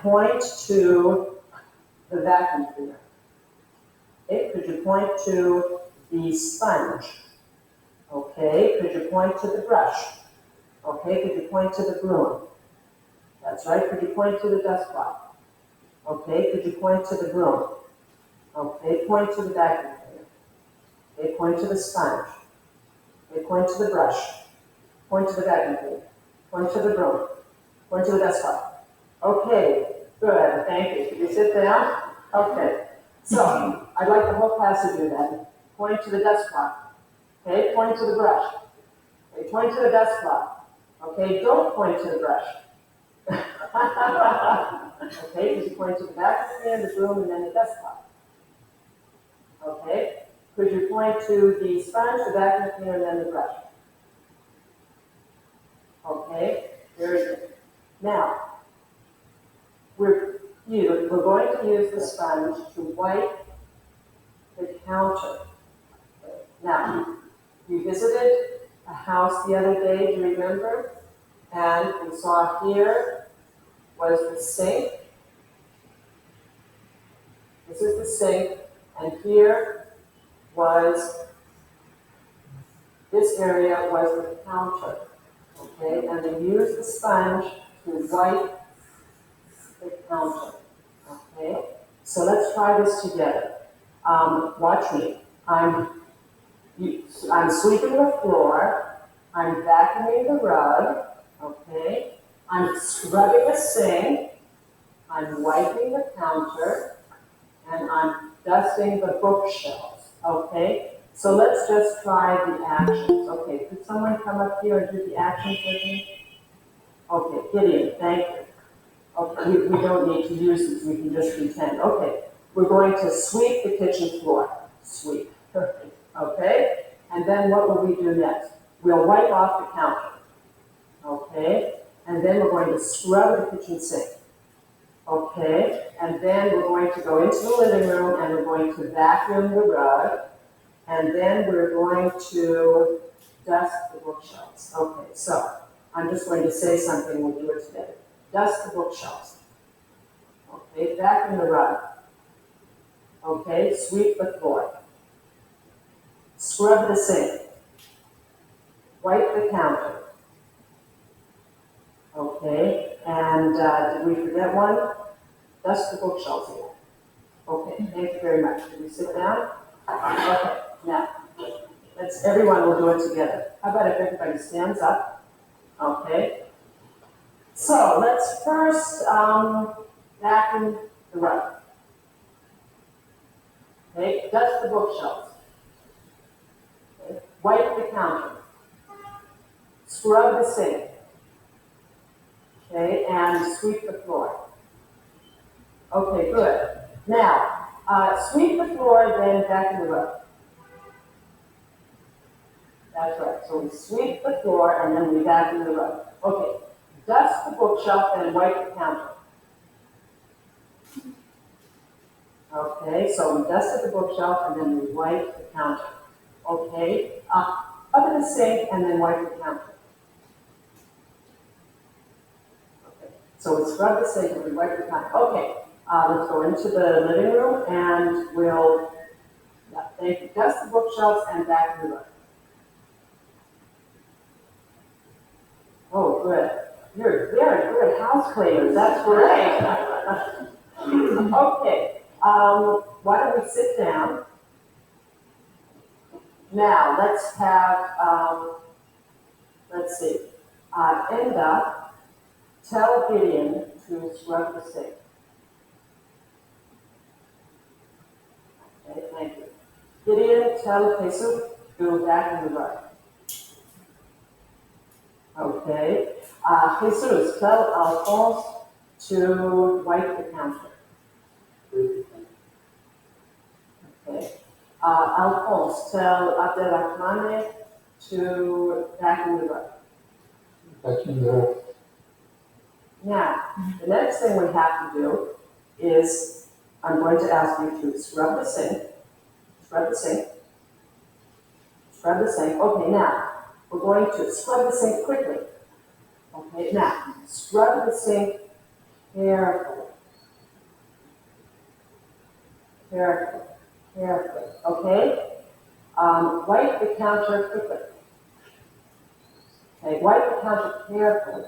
point to the vacuum cleaner. Okay, could you point to the sponge? Okay, could you point to the brush? Okay, could you point to the broom? That's right, could you point to the dust cloth? Okay, could you point to the broom? Okay, point to the vacuum cleaner. Okay, point to the sponge. Okay, point to the brush. Point to the vacuum cleaner. Point to the broom. Point to the dust cloth. Okay, good, thank you. Could you sit down? Okay, so I'd like the whole class to do that. Point to the dust cloth. Okay, point to the brush. Okay, point to the dust cloth. Okay, don't point to the brush. Okay, could you point to the vacuum cleaner, the broom, and then the dust cloth? Okay, could you point to the sponge, the vacuum cleaner, and then the brush? Okay, very good. Now, we're going to use the sponge to wipe the counter. Now, we visited a house the other day, do you remember? And we saw here was the sink. This is the sink, and here was, this area was the counter, okay? And we use the sponge to wipe the counter, okay? So let's try this together. Watch me. I'm sweeping the floor. I'm vacuuming the rug, okay? I'm scrubbing the sink. I'm wiping the counter. And I'm dusting the bookshelves, okay? So let's just try the actions. Okay, could someone come up here and do the actions with me? Okay, Gideon, thank you. Okay, we don't need to use this, we can just pretend. Okay, we're going to sweep the kitchen floor. Sweep, perfect, okay? And then what will we do next? We'll wipe off the counter, okay? And then we're going to scrub the kitchen sink. Okay, and then we're going to go into the living room and we're going to vacuum the rug, and then we're going to dust the bookshelves. Okay, so I'm just going to say something, we'll do it together. Dust the bookshelves. Okay, vacuum the rug. Okay, sweep the floor. Scrub the sink. Wipe the counter. Okay, and did we forget one? Dust the bookshelves again. Okay, thank you very much. Can we sit down? Okay, now, everyone will do it together. How about if everybody stands up? Okay. So let's first vacuum the rug. Okay, dust the bookshelves. Okay. Wipe the counter. Scrub the sink. Okay, and sweep the floor. Okay, good. Now, sweep the floor, then vacuum the rug. That's right. So we sweep the floor and then we vacuum the rug. Okay. Dust the bookshelf and wipe the counter. Okay, so we dusted the bookshelf and then we wipe the counter. Okay. Up the sink and then wipe the counter. Okay. So we scrub the sink and we wipe the counter. Okay. Let's go into the living room and we'll dust the bookshelves and vacuum the rug. Oh, good. You're very good house cleaners. That's great. Okay. Why don't we sit down? Now, let's have, let's see. Enda, tell Gideon to scrub the sink. Okay, thank you. Gideon, tell TESOL to vacuum the rug. Okay. Jesus, tell Alphonse to wipe the counter. Okay. Alphonse, tell Abdelrahmane to vacuum the rug. Vacuum the rug. Now, the next thing we have to do is I'm going to ask you to scrub the sink. Scrub the sink. Scrub the sink. Okay, now we're going to scrub the sink quickly. Okay, now scrub the sink carefully. Carefully. Carefully. Okay? Wipe the counter quickly. Okay, wipe the counter carefully.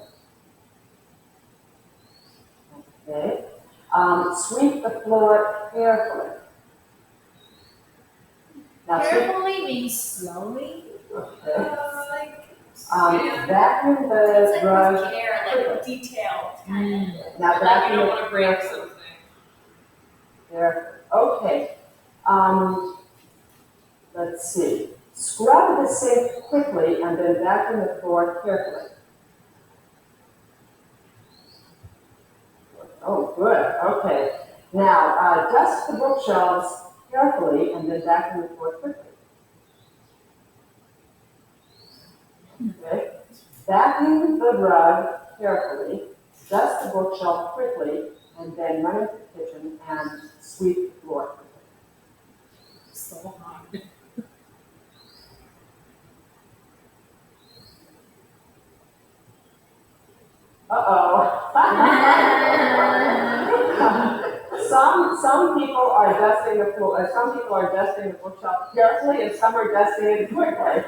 Okay? Sweep the floor carefully. Now, Carefully means slowly. Okay. Like, Vacuum the rug. with care, like detailed. Now Like you vacuum don't it want to break carefully. something. There. Okay. Let's see. Scrub the sink quickly and then vacuum the floor carefully. Oh, good. Okay. Now, dust the bookshelves carefully and then vacuum the floor quickly. Okay. Vacuum the rug carefully, dust the bookshelf quickly, and then run into the kitchen and sweep the floor quickly. So hard. Uh-oh. some people are dusting the floor, some people are dusting the bookshelf carefully, and some are dusting it quickly.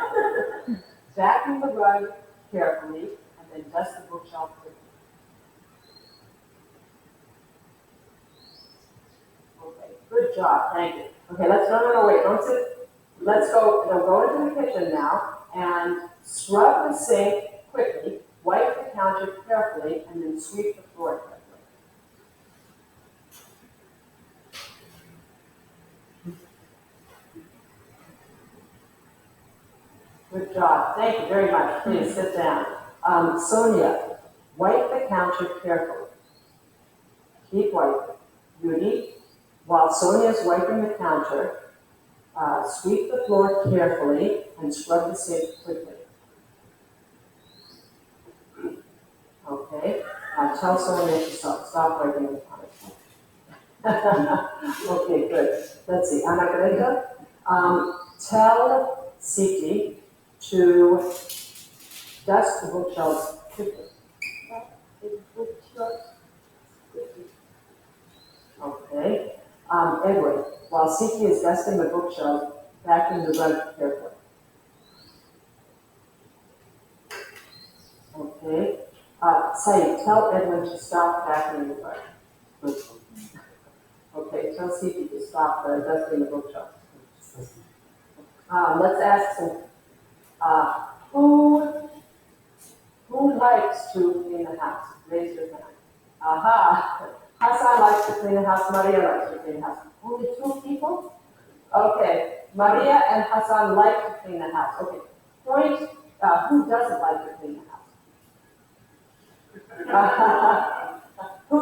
Vacuum the rug carefully, and then dust the bookshelf quickly. Okay, good job, thank you. Okay, no, wait, don't sit. Let's go, now go into the kitchen now, and scrub the sink quickly, wipe the counter carefully, and then sweep the floor carefully. Good job. Thank you very much. Please sit down. Sonia, wipe the counter carefully. Keep wiping. Judy, while Sonia's wiping the counter, sweep the floor carefully and scrub the sink quickly. Okay. Now tell Sonia to stop wiping the counter. Okay, good. Let's see. Ana Greta, tell Siti to dust the bookshelves quickly. Okay. Edward, while Siti is dusting the bookshelf, vacuum the rug carefully. Okay. Said, tell Edward to stop vacuuming the rug. Good. Okay, tell Siti to stop dusting the bookshelf. Let's ask some, who likes to clean the house? Raise your hand. Aha! Hassan likes to clean the house, Maria likes to clean the house. Only 2 people? Okay, Maria and Hassan like to clean the house. Okay, point, who doesn't like to clean the house? Who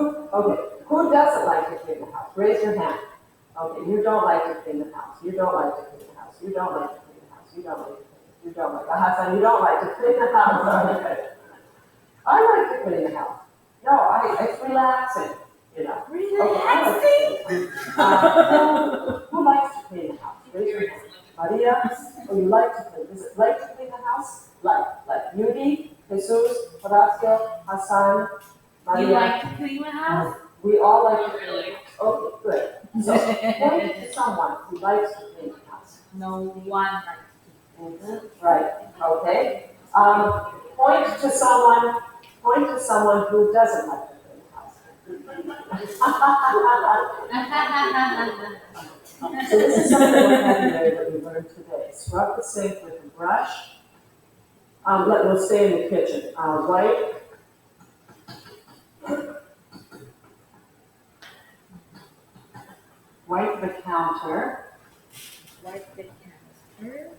doesn't like to clean the house? Raise your hand. Okay, you don't like to clean the house. You don't like to clean the house. You don't like to clean the house. You don't like to clean the house. You don't like Hassan, you don't like to clean the house. Okay. I like to clean the house. No, it's relaxing, you know. Relaxing? Who likes to clean the house? Raise your hand. Maria, you like to clean? Is it like to clean the house? Like Yudi, Jesus, Horacio, Hassan, Maria. You like to clean the house? We all like to clean the house. Okay, good. So point to someone who likes to clean the house. No one likes to clean the house. Right. Okay. Point to someone who doesn't like to clean the house. So this is some of the vocabulary that we learned today. Scrub the sink with a brush. We'll stay in the kitchen. Wipe the counter. Wipe the counter.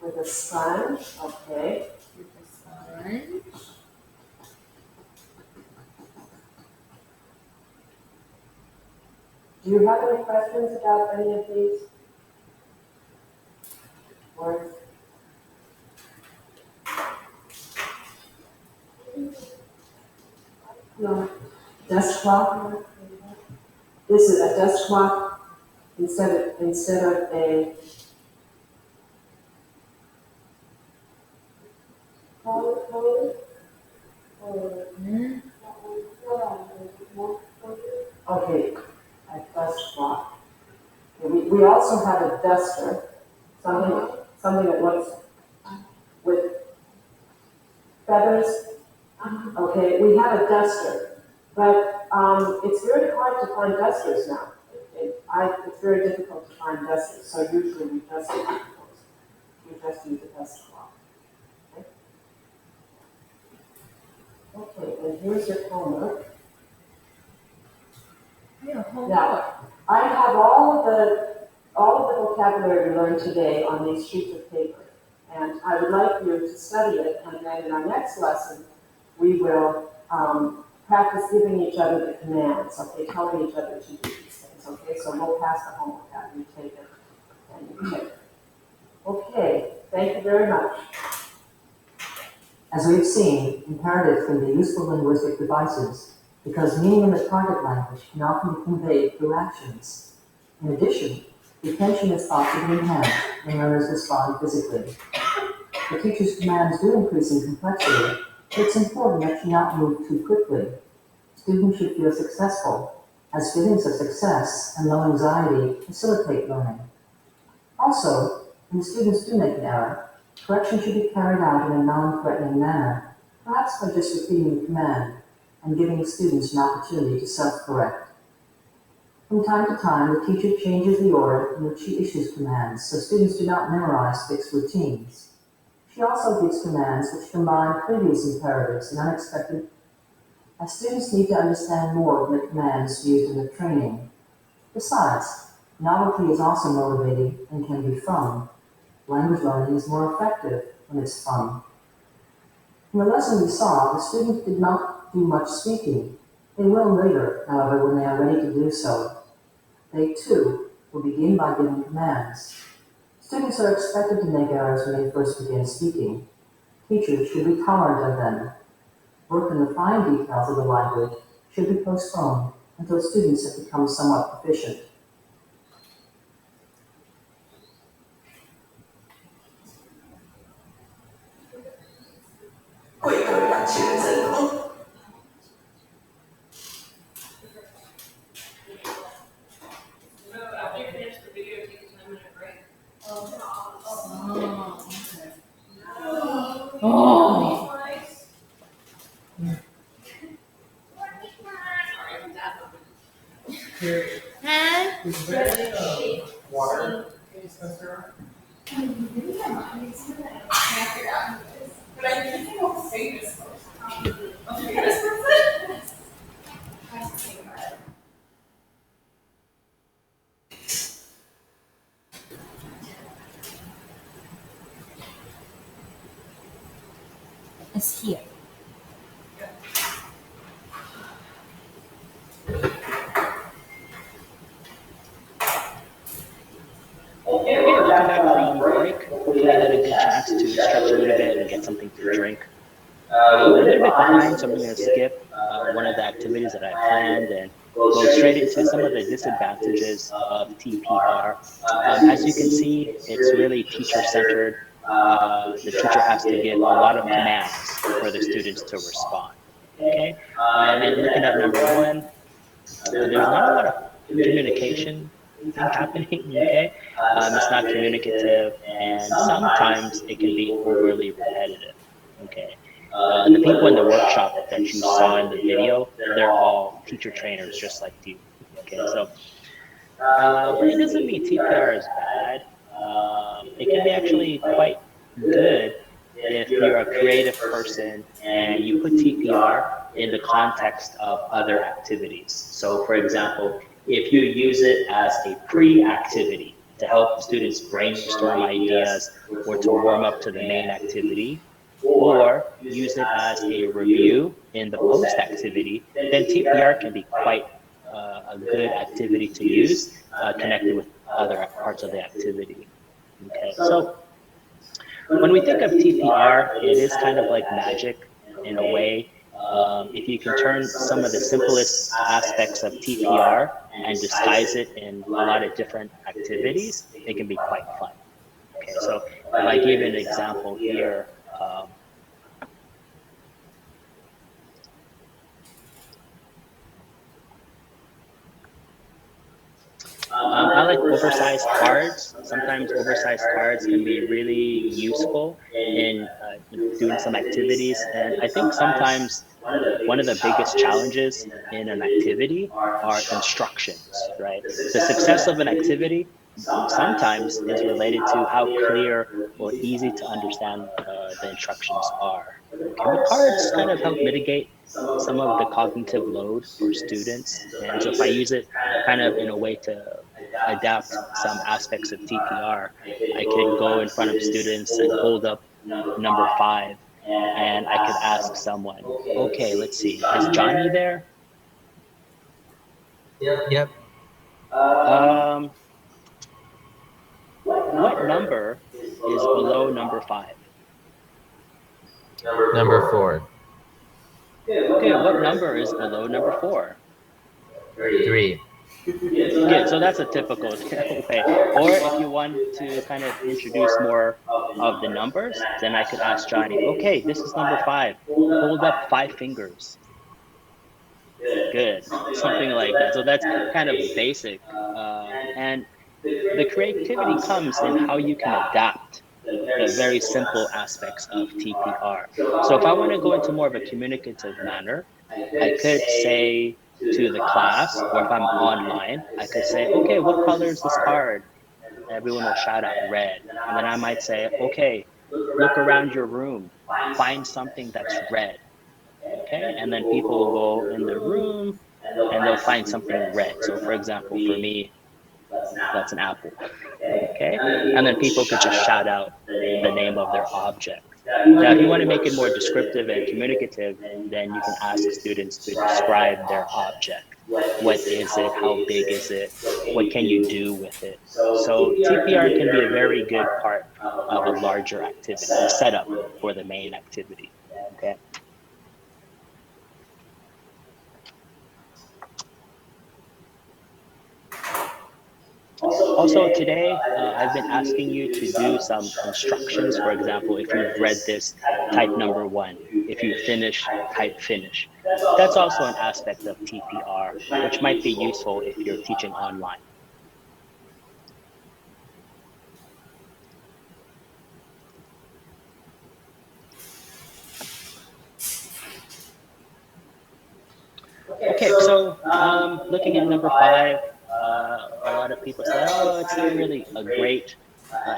With a sponge, okay. With a sponge. Do you have any questions about any of these words? No. Desk cloth. This is a desk cloth instead of a okay, a dust cloth. We also have a duster, something that looks with feathers. Okay, we have a duster, but it's very hard to find dusters now. It's very difficult to find dusters, so usually we dust it. We just use a dust cloth. Okay, and here's your homework. Yeah, homework. Now, I have all of the vocabulary we learned today on these sheets of paper, and I would like you to study it, and then in our next lesson, we will practice giving each other the commands, okay, telling each other to do these things, okay? So we'll pass the homework out, you take it, and you take it. Okay, thank you very much. As we've seen, imperatives can be useful linguistic devices because meaning in the target language can often be conveyed through actions. In addition, retention is thought to be enhanced when learners respond physically. The teacher's commands do increase in complexity, but it's important that you not move too quickly Students should feel successful, as feelings of success and low anxiety facilitate learning. Also, when students do make an error, correction should be carried out in a non-threatening manner, perhaps by just repeating the command and giving students an opportunity to self-correct. From time to time, the teacher changes the order in which she issues commands so students do not memorize fixed routines. She also gives commands which combine previous imperatives and unexpected, as students need to understand more of the commands used in the training. Besides, novelty is also motivating and can be fun. Language learning is more effective when it's fun. In the lesson we saw, the students did not do much speaking. They will later, however, when they are ready to do so. They, too, will begin by giving commands. Students are expected to make errors when they first begin speaking. Teachers should be tolerant of them. Work in the fine details of the language should be postponed until students have become somewhat proficient. After you finish the video, take a 10-minute break. Water. But I think I'll say this It's here. Okay, welcome back from break. Hopefully you had a good chance to stretch a little bit and get something to drink. We're a little bit behind, so I'm going to skip one of the activities that I planned and go straight into some of the disadvantages of TPR. As you can see, it's really teacher-centered. The teacher has to give a lot of commands for the students to respond. Okay, and looking at number one, there's not a lot of communication thing happening. Okay, it's not communicative, and sometimes it can be overly repetitive. Okay. The people in the workshop that you saw in the video, they're all teacher trainers just like you. Okay, so but it doesn't mean TPR is bad. It can be actually quite good if you're a creative person and you put TPR in the context of other activities. So for example, if you use it as a pre-activity to help students brainstorm ideas or to warm up to the main activity, or use it as a review in the post activity, then TPR can be quite a good activity to use connected with other parts of the activity. Okay, so when we think of TPR, it is kind of like magic in a way. If you can turn some of the simplest aspects of TPR and disguise it in a lot of different activities, it can be quite fun. Okay, so if I give an example here, I like oversized cards. Sometimes oversized cards can be really useful in doing some activities. And I think sometimes one of the biggest challenges in an activity are instructions, right? The success of an activity sometimes is related to how clear or easy to understand the instructions are. Okay, but cards kind of help mitigate some of the cognitive load for students. And so if I use it kind of in a way to adapt some aspects of TPR, I could go in front of students and hold up number 5, and I could ask someone, okay, let's see, is Johnny there? Yep. What number is below number 5? Number 4. Okay, what number is below number 4? 3. Yeah, so that's a typical way. Or if you want to kind of introduce more of the numbers, then I could ask Johnny, okay, this is number 5. Hold up 5 fingers. good, something like that. So that's kind of basic. And the creativity comes in how you can adapt the very simple aspects of TPR. So if I want to go into more of a communicative manner, I could say to the class, or if I'm online, I could say, okay, what color is this card? Everyone will shout out red. And then I might say, okay, look around your room, find something that's red. Okay, and then people will go in the room and they'll find something red. So for example, for me, that's an apple. Okay, and then people could just shout out the name of their object. Now, if you want to make it more descriptive and communicative, then you can ask students to describe their object. What is it? How big is it? What can you do with it? So TPR can be a very good part of a larger activity, the setup for the main activity. Okay. Also today, I've been asking you to do some instructions. For example, if you've read this, type number 1. If you finish, type finish. That's also an aspect of TPR, which might be useful if you're teaching online. Okay, so looking at number 5, a lot of people say, oh, it's not really a great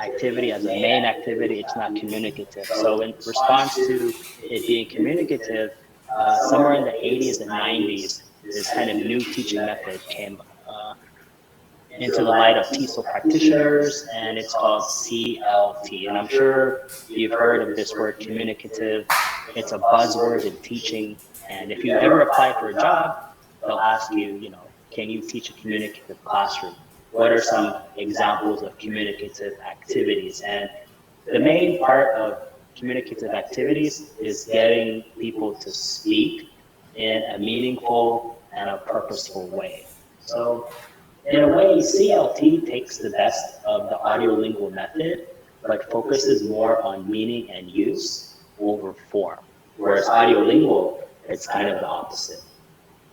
activity as a main activity, it's not communicative. So in response to it being communicative, somewhere in the 80s and 90s, this kind of new teaching method came into the light of TESOL practitioners, and it's called CLT. And I'm sure you've heard of this word communicative. It's a buzzword in teaching. And if you ever apply for a job, they'll ask you, can you teach a communicative classroom? What are some examples of communicative activities? And the main part of communicative activities is getting people to speak in a meaningful and a purposeful way. So in a way, CLT takes the best of the audiolingual method, but focuses more on meaning and use over form. Whereas audiolingual, it's kind of the opposite.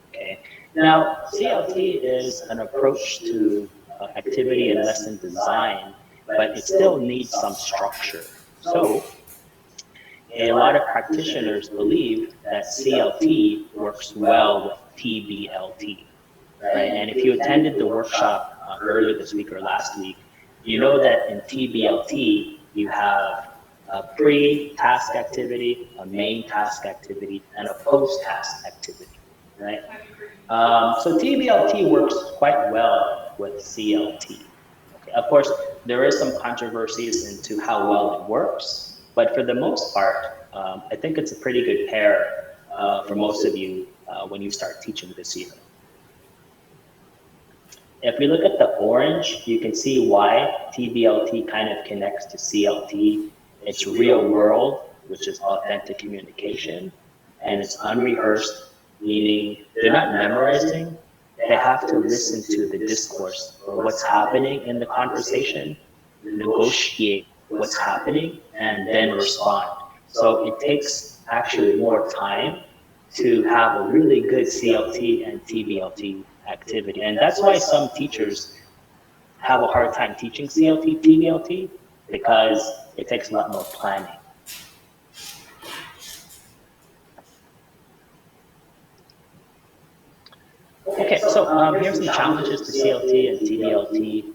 Okay. Now, CLT is an approach to activity and lesson design, but it still needs some structure. So a lot of practitioners believe that CLT works well with TBLT. Right? And if you attended the workshop earlier this week or last week, you know that in TBLT, you have a pre-task activity, a main task activity, and a post-task activity, right? So TBLT works quite well with CLT. Okay. Of course, there is some controversies into how well it works, but for the most part, I think it's a pretty good pair for most of you when you start teaching this year. If we look at the orange, you can see why TBLT kind of connects to CLT. It's real world, which is authentic communication, and it's unrehearsed, meaning they're not memorizing, they have to listen to the discourse or what's happening in the conversation, negotiate what's happening, and then respond. So it takes actually more time to have a really good CLT and TBLT activity. And that's why some teachers have a hard time teaching CLT, TBLT, because it takes a lot more planning. Okay, so here's some challenges to CLT and TBLT.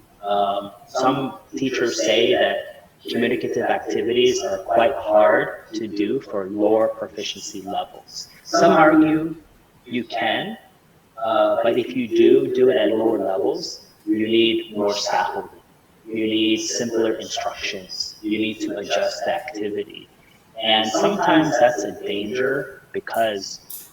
Some teachers say that communicative activities are quite hard to do for lower proficiency levels. Some argue you can, but if you do it at lower levels, you need more scaffolding. You need simpler instructions. You need to adjust the activity. And sometimes that's a danger because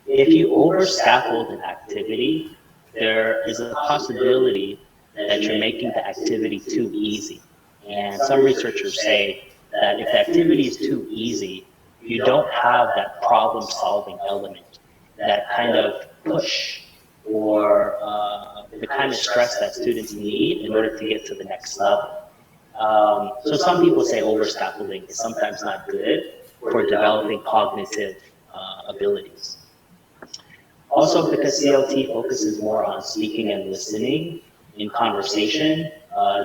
if you over scaffold an activity, there is a possibility that you're making the activity too easy. And some researchers say that if the activity is too easy, you don't have that problem-solving element, that kind of push or the kind of stress that students need in order to get to the next level. So some people say over scaffolding is sometimes not good for developing cognitive abilities. Also, because CLT focuses more on speaking and listening in conversation,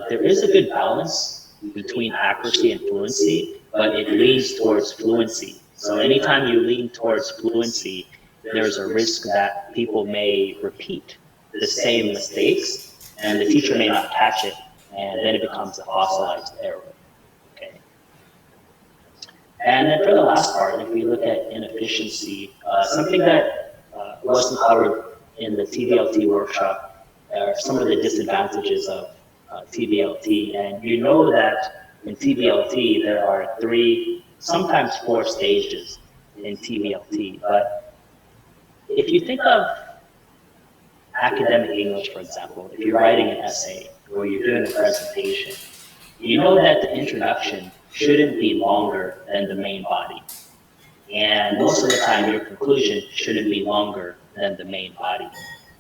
there is a good balance between accuracy and fluency, but it leans towards fluency. So anytime you lean towards fluency, there's a risk that people may repeat the same mistakes and the teacher may not catch it, and then it becomes a fossilized error. Okay. And then for the last part, if we look at inefficiency, something that wasn't covered in the TVLT workshop are some of the disadvantages of TVLT. And you know that in TVLT there are 3, sometimes 4 stages in TVLT. But if you think of academic English, for example, if you're writing an essay or you're doing a presentation, you know that the introduction shouldn't be longer than the main body. And most of the time, your conclusion shouldn't be longer than the main body.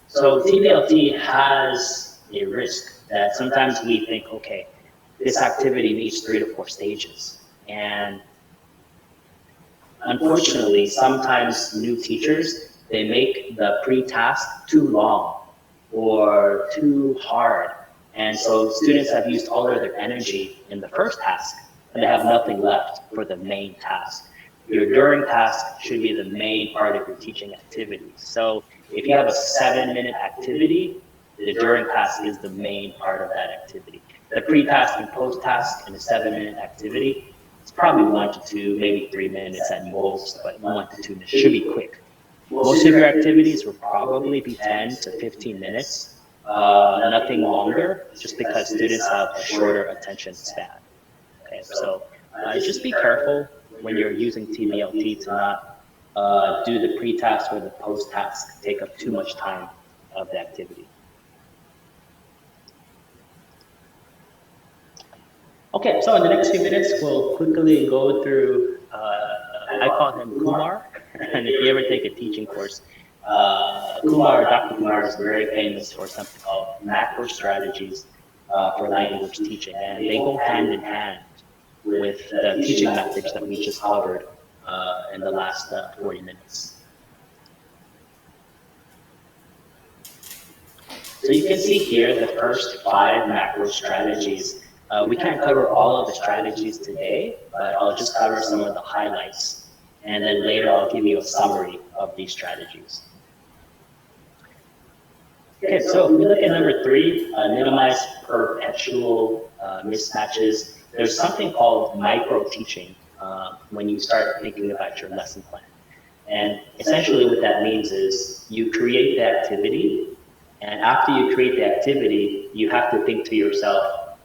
So TVLT has a risk that sometimes we think, okay, this activity needs 3 to 4 stages. And unfortunately, sometimes new teachers, they make the pre-task too long or too hard. And so students have used all of their energy in the first task, and they have nothing left for the main task. Your during task should be the main part of your teaching activity. So if you have a 7-minute activity, the during task is the main part of that activity. The pre-task and post-task in a 7-minute activity, it's probably 1 to 2, maybe 3 minutes at most, but 1 to 2 minutes should be quick. Most of your activities will probably be 10 to 15 minutes, nothing longer, just because students have a shorter attention span. Okay, so just be careful when you're using TVLT to not do the pre-task or the post-task take up too much time of the activity. Okay, so in the next few minutes, we'll quickly go through, I call him Kumar, and if you ever take a teaching course, Dr. Kumar is very famous for something called macro strategies for language teaching, and they go hand in hand with the teaching methods that we just covered in the last 40 minutes. So you can see here the first 5 macro strategies. We can't cover all of the strategies today, but I'll just cover some of the highlights. And then later I'll give you a summary of these strategies. Okay, so if we look at number 3, minimize perpetual mismatches. There's something called micro teaching when you start thinking about your lesson plan. And essentially what that means is you create the activity, and after you create the activity, you have to think to yourself,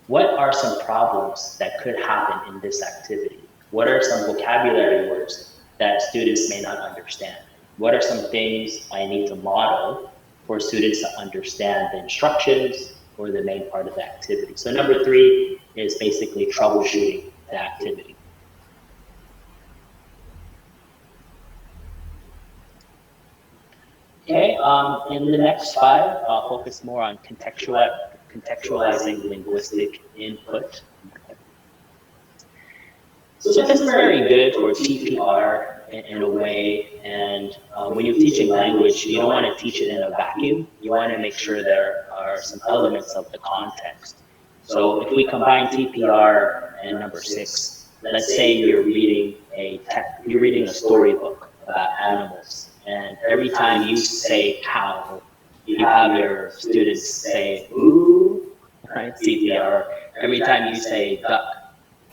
what are some problems that could happen in this activity? What are some vocabulary words that students may not understand? What are some things I need to model for students to understand the instructions or the main part of the activity? So number 3 is basically troubleshooting the activity. Okay, in the next 5, I'll focus more on contextualizing linguistic input. So this is very good for TPR in a way, and when you're teaching language, you don't want to teach it in a vacuum. You want to make sure there are some elements of the context. So if we combine TPR and number 6, let's say you're reading a storybook about animals. And every time you say cow, you have your students say ooh, right? CPR. Every time you say duck,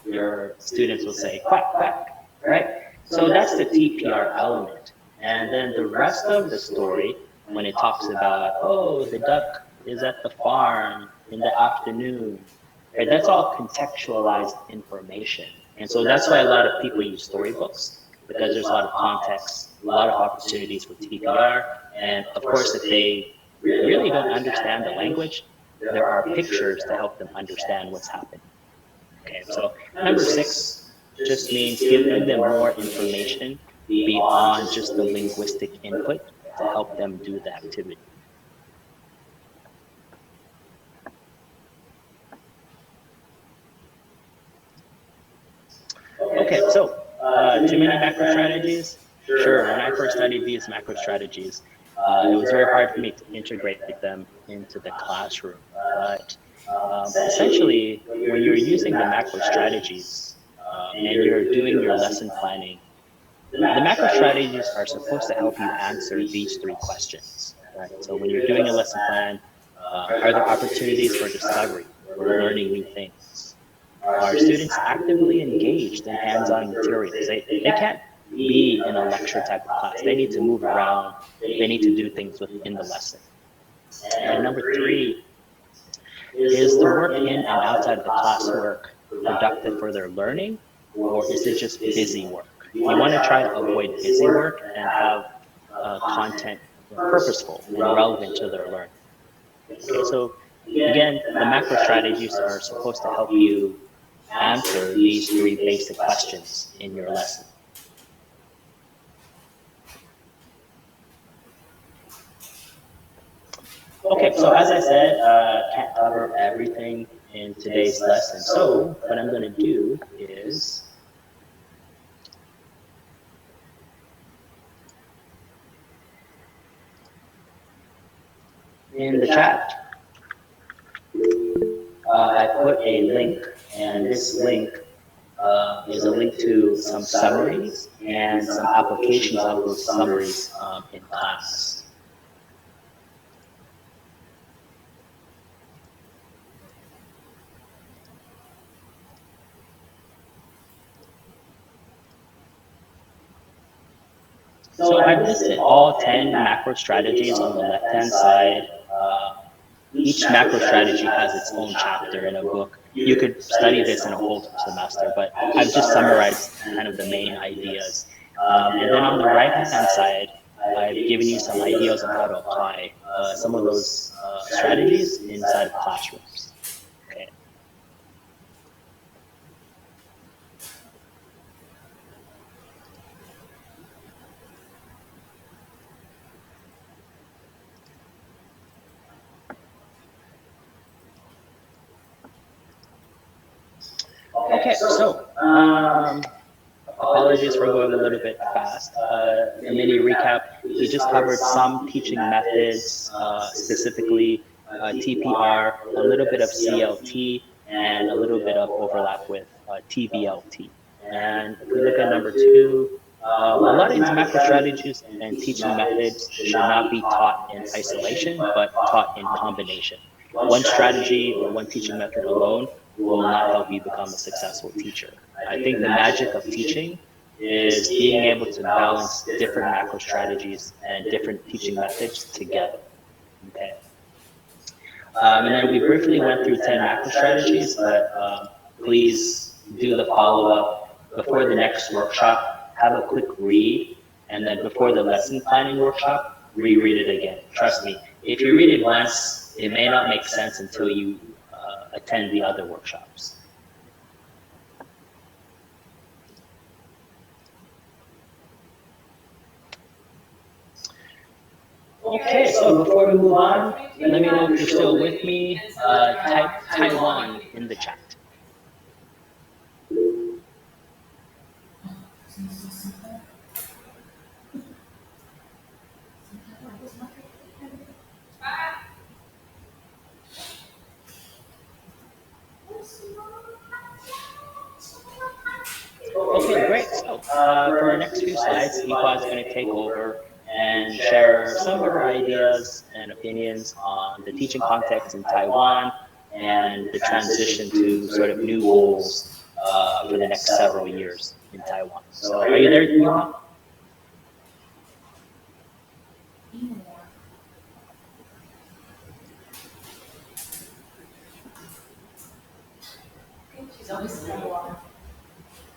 your students will say quack, quack, right? So that's the TPR element. And then the rest of the story, when it talks about, oh, the duck is at the farm in the afternoon, right? That's all contextualized information. And so that's why a lot of people use storybooks, because there's a lot of context, a lot of opportunities for TPR, and of course, if they really don't understand the language, there are pictures to help them understand what's happening. Okay, so number 6 just means giving them more information beyond just the linguistic input to help them do the activity. Okay, so too many macro strategies. Sure, when I first studied these macro strategies, it was very hard for me to integrate them into the classroom. But essentially, when you're using the macro strategies and you're doing your lesson planning, the macro strategies are supposed to help you answer these three questions, right? So when you're doing a lesson plan, are there opportunities for discovery, for learning new things? Are students actively engaged in hands-on materials? They can't be in a lecture type of class. They need to move around. They need to do things within the lesson. And number three, is the work in and outside of the classwork productive for their learning, or is it just busy work? You want to try to avoid busy work and have content purposeful and relevant to their learning. Okay, so again, the macro strategies are supposed to help you answer these three basic questions in your lesson. Okay, so as I said, can't cover everything in today's lesson. So what I'm going to do is in the chat, I put a link, and this link is a link to some summaries and some applications of those summaries in class. So I've listed all 10 macro strategies on the left-hand side. Each macro strategy has its own chapter in a book. You could study this in a whole semester, but I've just summarized kind of the main ideas. And then on the right-hand side, I've given you some ideas on how to apply some of those strategies inside of classrooms. Okay. Okay, so apologies for going a little bit fast. A mini recap, we just covered some teaching methods, specifically TPR, a little bit of CLT, and a little bit of overlap with TVLT. And if we look at number two, a lot of these macro strategies and teaching methods should not be taught in isolation, but taught in combination. One strategy or one teaching method alone will not help you become a successful teacher. I think the magic of teaching is being able to balance different macro strategies and different teaching methods together. Okay. And then we briefly went through 10 macro strategies, but please do the follow-up before the next workshop. Have a quick read, and then before the lesson planning workshop, reread it again. Trust me, if you read it once, it may not make sense until you attend the other workshops. Okay, so before we move on, let me know if you're still with me. Type Taiwan in the chat. Okay, great. So for our next few slides, Ifa is going to take over and share some of her ideas and opinions on the teaching context in Taiwan and the transition to sort of new goals for the next several years in Taiwan. So are you there, Ifa? She's always saying,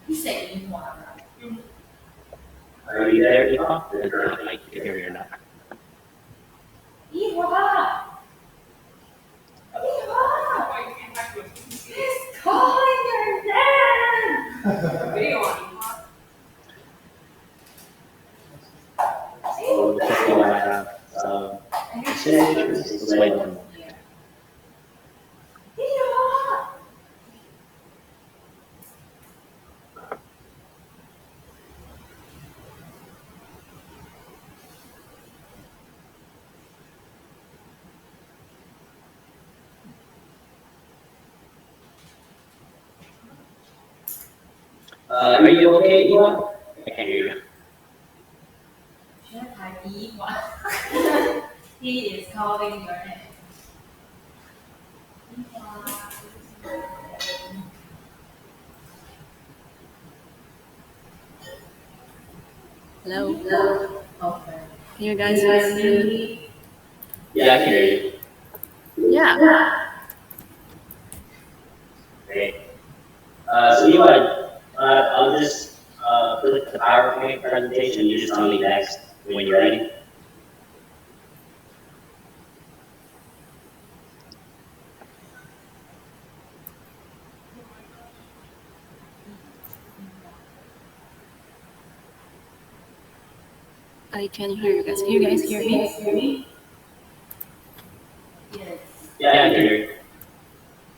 he said you want her. Are you there, Ifa? I can hear you or not. Eva! Eva! He's calling your name! Video on. Looks like you might have some issues. Let's wait one moment. Are you okay, Eva? I can't hear you. He is calling your name. Hello? Okay. Can you guys hear me? Yeah, I can hear you. Yeah. Great. So Eva, I'll just click the PowerPoint presentation. You just tell me next when you're ready. I can hear you guys. Can you guys hear me? Yes. Yeah, I can hear you.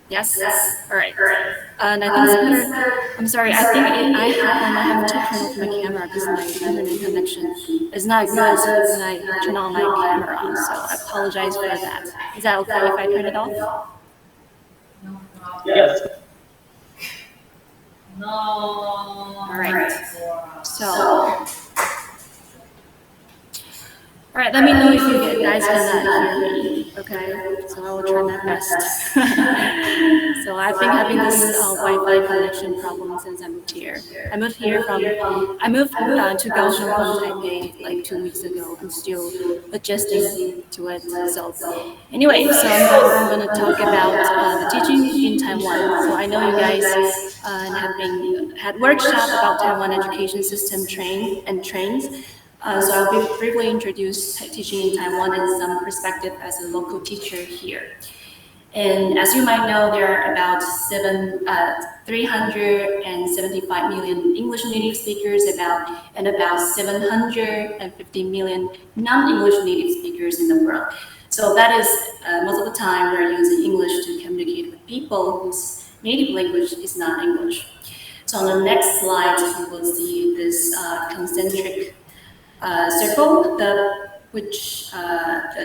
Yes? All right. And I think it's better. I'm sorry. I think I have to turn off my camera because my internet connection is not good when I turn on my camera. So I apologize for that. Is that okay if I turn it off? Yeah, that's No. All right. So. All right, let me know if you guys cannot hear me, okay? So I will try my best. So I've been having this Wi-Fi connection problem since I moved here. I moved to Kaohsiung from Taipei like 2 weeks ago. I'm still adjusting to it. So anyway, so I'm going to talk about the teaching in Taiwan. So I know you guys had workshop about Taiwan education system trains. So I'll briefly introduce teaching in Taiwan in some perspective as a local teacher here. And as you might know, there are about 375 million English native speakers and about 750 million non-English native speakers in the world. So that is most of the time we're using English to communicate with people whose native language is not English. So on the next slide, you will see this concentric circle, which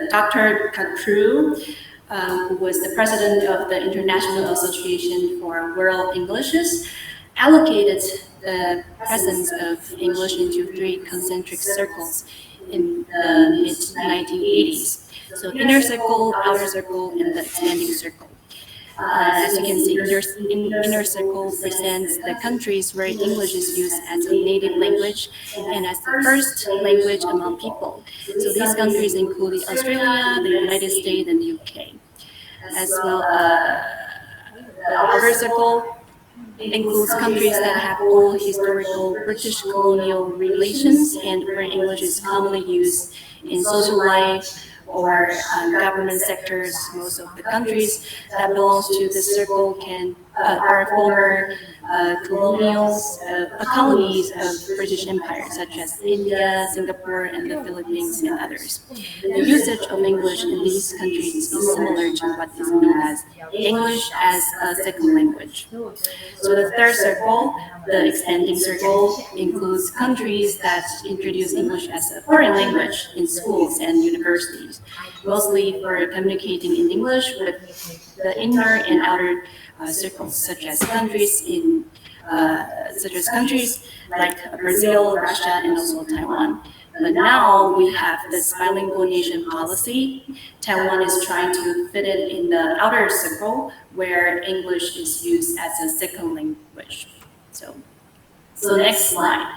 Dr. Katru, who was the president of the International Association for World Englishes, allocated the presence of English into 3 concentric circles in the mid-1980s. So inner circle, outer circle, and the expanding circle. As you can see, inner circle presents the countries where English is used as a native language and as the first language among people. So these countries include Australia, the United States, and the UK. As well, the outer circle includes countries that have old historical British colonial relations and where English is commonly used in social life or government sectors. Most of the countries that belongs to this circle are former colonies of British Empire, such as India, Singapore, and the Philippines, and others. The usage of English in these countries is similar to what is known as English as a second language. So the third circle, the expanding circle, includes countries that introduce English as a foreign language in schools and universities, mostly for communicating in English with the inner and outer circles, such as countries like Brazil, Russia, and also Taiwan. But now we have this bilingual nation policy. Taiwan is trying to fit it in the outer circle where English is used as a second language. So next slide.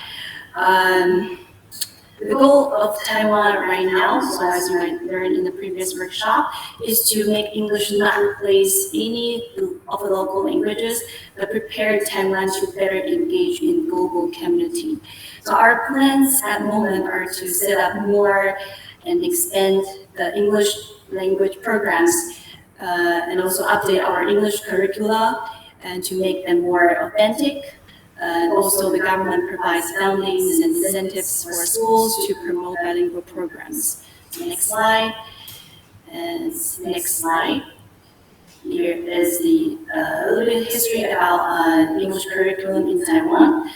The goal of Taiwan right now, so as you might learn in the previous workshop, is to make English not replace any of the local languages, but prepare Taiwan to better engage in global community. So our plans at the moment are to set up more and expand the English language programs and also update our English curricula and to make them more authentic. And also the government provides fundings and incentives for schools to promote bilingual programs. So next slide. And next slide. Here is a little bit of history about English curriculum in Taiwan.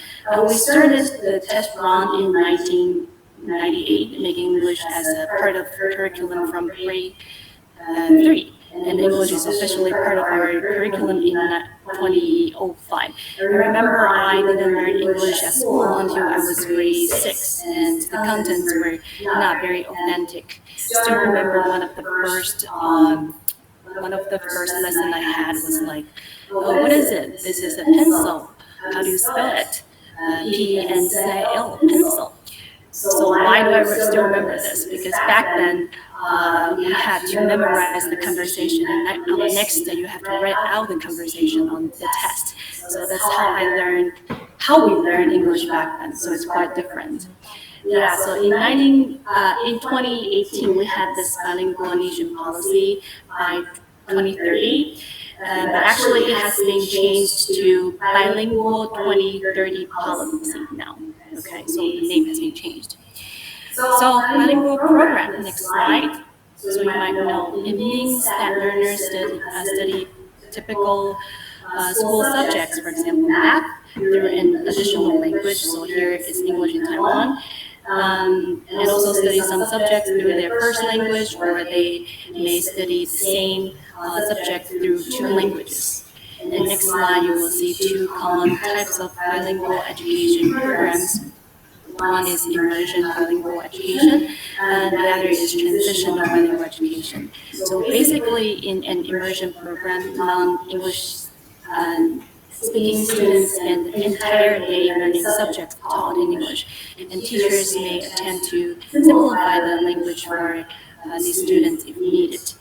We started the test run in 1998, making English as a part of curriculum from 2003. And English is officially part of our curriculum in 2005. I remember I didn't learn English at school until I was grade 6, and the contents were not very authentic. Still remember one of the first lesson I had was like, oh, what is it? This is a pencil. How do you spell it? P-E-N-C-I-L, pencil. So why do I still remember this? Because back then, we had to memorize the conversation, and on the next day you have to write out the conversation on the test. So that's how we learned English back then. So it's quite different. Yeah. So in 2018 we had this bilingual nation policy by 2030. But actually, it has been changed to bilingual 2030 policy now. Okay, so the name has been changed. So bilingual program, next slide. So you might know it means that learners study typical school subjects, for example, math, through an additional language. So here is English in Taiwan. And also study some subjects through their first language, or they may study the same subject through two languages. And next slide, you will see two common types of bilingual education programs. One is immersion bilingual education, and the other is transitional bilingual education. So basically, in an immersion program, non-English speaking students spend the entire day learning subjects taught in English, and teachers may attempt to simplify the language for these students if needed.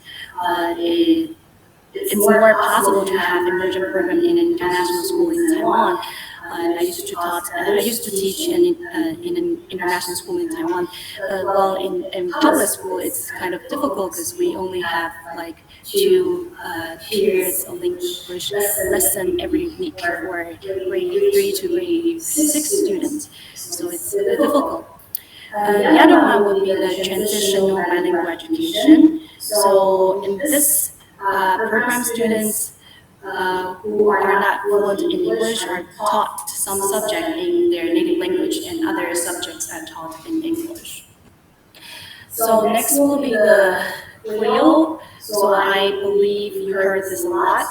It's more possible to have immersion program in an international school in Taiwan. I used to teach in an international school in Taiwan. Well, in public school, it's kind of difficult because we only have like two periods of English lesson every week for grade 3 to grade 6 students. So it's a bit difficult. The other one would be the transitional bilingual education. So in this program, students who are not fluent in English are taught some subject in their native language, and other subjects are taught in English. So next will be the Creole. So I believe you heard this a lot.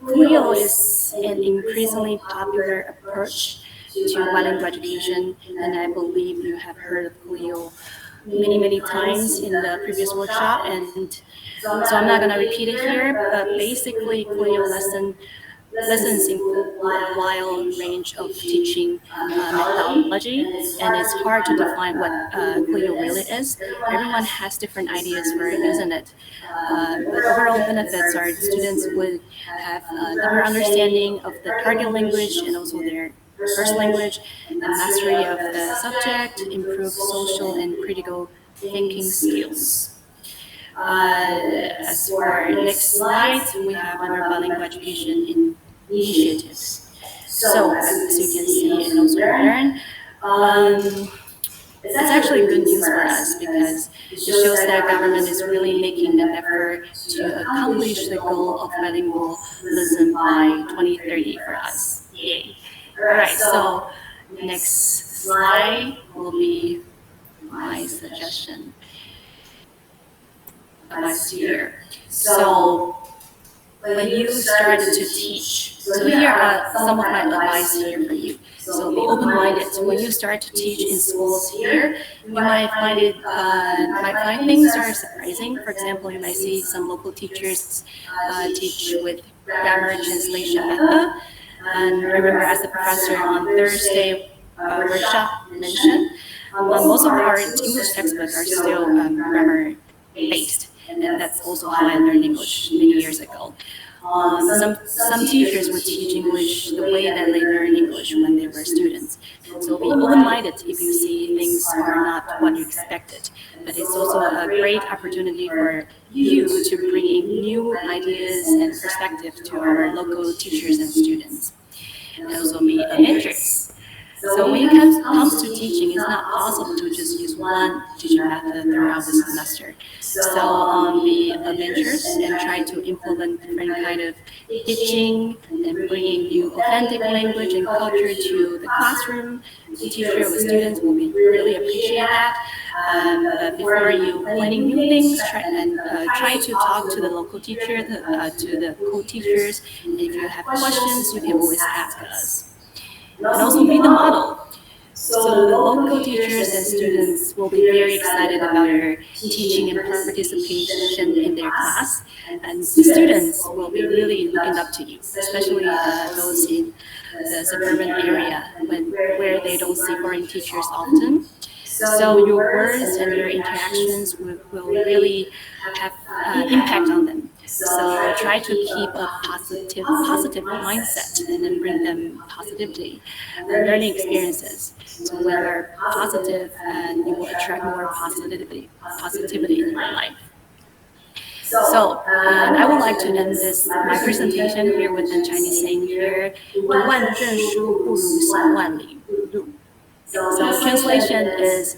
Creole is an increasingly popular approach to bilingual education, and I believe you have heard of Creole many times in the previous workshop, and so I'm not going to repeat it here, but basically Creole lessons include a wide range of teaching methodology, and it's hard to define what Creole really is. Everyone has different ideas for using it, but overall benefits are students would have a deeper understanding of the target language and also their first language, and mastery of the subject, improve social and critical thinking skills. As for next slide, we have our bilingual education initiatives. So as you can see and also learn, it's actually good news for us because it shows that government is really making an effort to accomplish the goal of bilingualism by 2030 for us. Yay. All right, so next slide will be my suggestion. Advice here. So when you started to teach, so here are some of my advice here for you. So be open-minded. When you start to teach in schools here, you might find things are surprising. For example, you might see some local teachers teach with grammar translation method. And remember, as the professor on Thursday workshop mentioned, most of our English textbooks are still grammar-based. And that's also how I learned English many years ago. Some teachers would teach English the way that they learned English when they were students. So be open-minded if you see things are not what you expected. But it's also a great opportunity for you to bring in new ideas and perspective to our local teachers and students. And also be adventurous. So when it comes to teaching, it's not possible to just use one teaching method throughout the semester. So be adventurous and try to implement different kind of teaching and bringing new authentic language and culture to the classroom. The teacher or students will be really appreciate that. But before you planning new things, try to talk to the local teacher, to the co-teachers. And if you have questions, you can always ask us. And also be the model. So the local teachers and students will be very excited about your teaching and participation in their class. And the students will be really looking up to you, especially those in the suburban area where they don't see foreign teachers often. So your words and your interactions will really have impact on them. So try to keep a positive mindset and then bring them positively learning experiences. So when you're positive, and you will attract more positivity in your life. So, and I would like to end this my presentation here with the Chinese saying here, 读万卷书不如行万里路. So translation is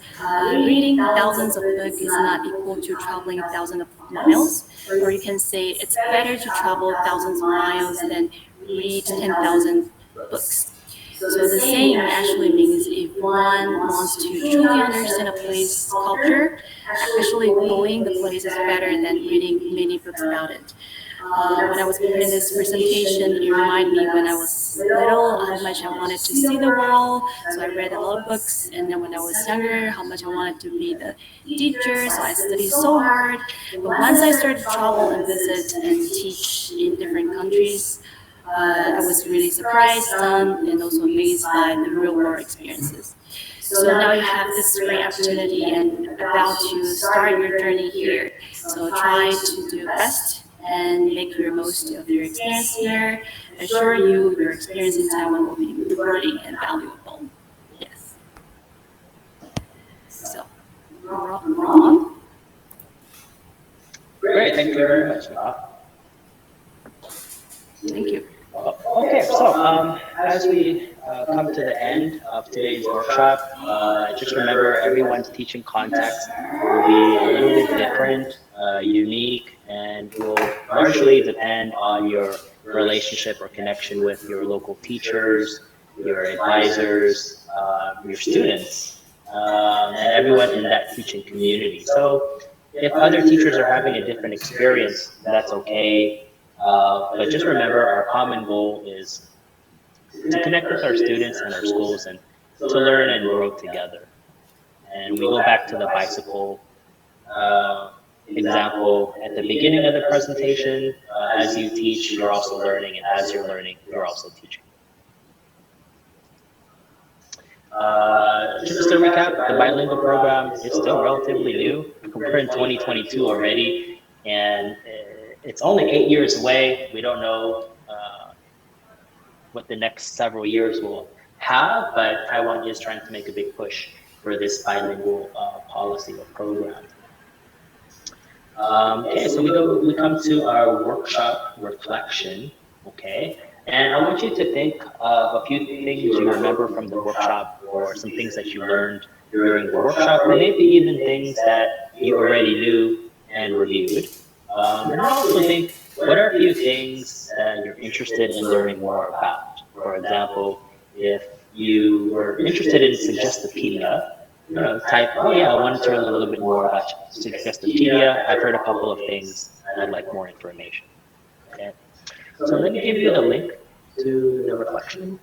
reading thousands of books is not equal to traveling thousands of miles, or you can say it's better to travel thousands of miles than read 10,000 books. So the saying actually means if one wants to truly understand a place's culture, actually going the place is better than reading many books about it. When I was preparing this presentation, it reminded me when I was little how much I wanted to see the world. So I read a lot of books, and then when I was younger, how much I wanted to be the teacher. So I studied so hard. But once I started to travel and visit and teach in different countries, I was really surprised, stunned, and also amazed by the real world experiences. So now you have this great opportunity and about to start your journey here. So try to do your best and make your most of your experience here. I assure you, your experience in Taiwan will be rewarding and valuable. Yes. So, Ron? Great, thank you very much, Ma. Thank you. Okay, so as we come to the end of today's workshop, just remember everyone's teaching context will be a little bit different, unique, and will largely depend on your relationship or connection with your local teachers, your advisors, your students, and everyone in that teaching community. So if other teachers are having a different experience, that's okay. But just remember, our common goal is to connect with our students and our schools and to learn and grow together. And we go back to the bicycle example at the beginning of the presentation. As you teach, you're also learning, and as you're learning, you're also teaching. Just to recap, the bilingual program is still relatively new. We're in 2022 already, and it's only 8 years away. We don't know what the next several years will have, but Taiwan is trying to make a big push for this bilingual policy or program. Okay, so we come to our workshop reflection. Okay, and I want you to think of a few things you remember from the workshop, or some things that you learned during the workshop, or maybe even things that you already knew and reviewed. And also think, what are a few things that you're interested in learning more about? For example, if you were interested in Suggestipedia, type, oh yeah, I wanted to learn a little bit more about Suggestipedia. I've heard a couple of things. I'd like more information. Okay. So let me give you the link to the reflection.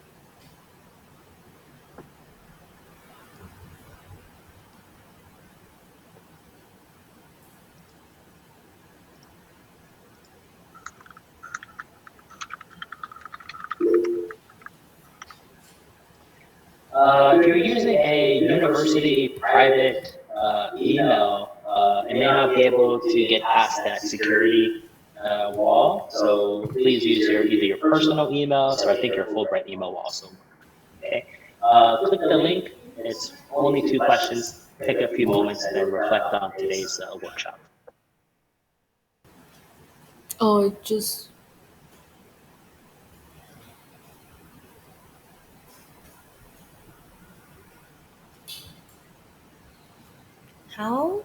If you're using a university private email, it may not be able to get past that security wall. So please use either your personal emails, or I think your Fulbright email will also work. Okay. Click the link. It's only 2 questions. Take a few moments and then reflect on today's workshop. Oh, just How?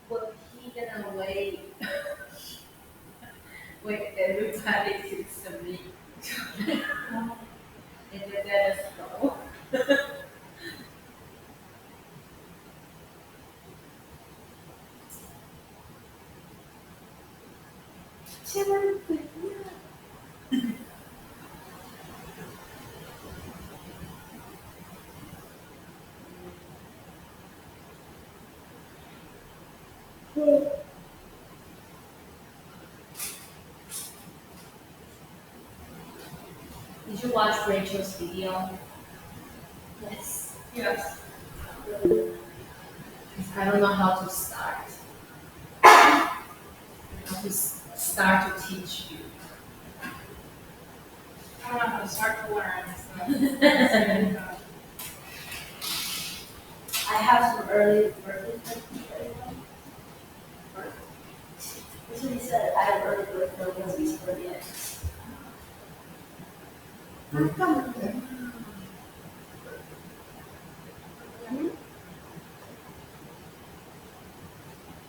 But he got away with everybody seems to me. And then let us go. Did you watch Rachel's video? Yes. Yes. I don't know how to start. How to start to teach you. I don't know how to start to learn. So. I have some early birthday. That's what he said. I have early birthday because he's 38.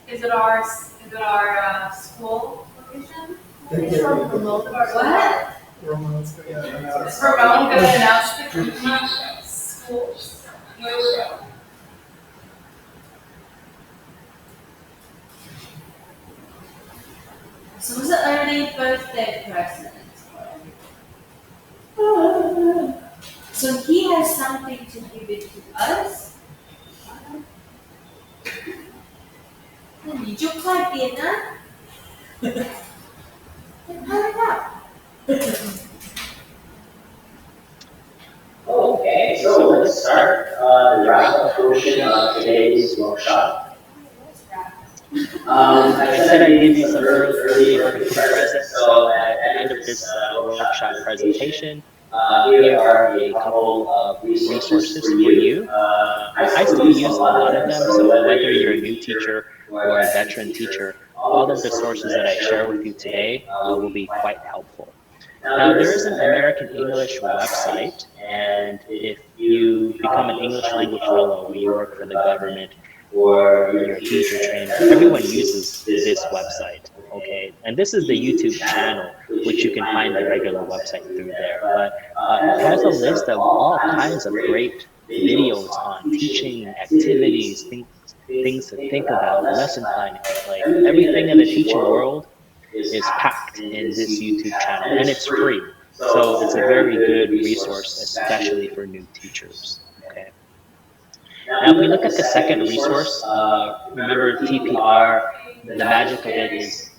Is it our school location? It's from remote. What? Is Ramon going to announce the schools? Where we go? So it was an early birthday present. So he has something to give it to us. 那你就快点啊！拍到。 Okay, so let's start the wrap-up portion of today's workshop. I said I'd give you some early birthday presents, so at the end of this workshop presentation, Here are a couple of resources for you. I still use a lot of them, so whether you're a new teacher or a veteran teacher, all of the sources that I share with you today will be quite helpful. Now, there is an American English website, and if you become an English language fellow or you work for the government or you're a teacher trainer, everyone uses this website, okay? And this is the YouTube channel, which you can find the regular website through there. But it has a list of all kinds of great videos on teaching activities, things to think about, lesson planning, like everything in the teaching world is packed in this YouTube channel, and it's free. So it's a very good resource, especially for new teachers. Okay. Now, if we look at the second resource, remember TPR, the magic of it is,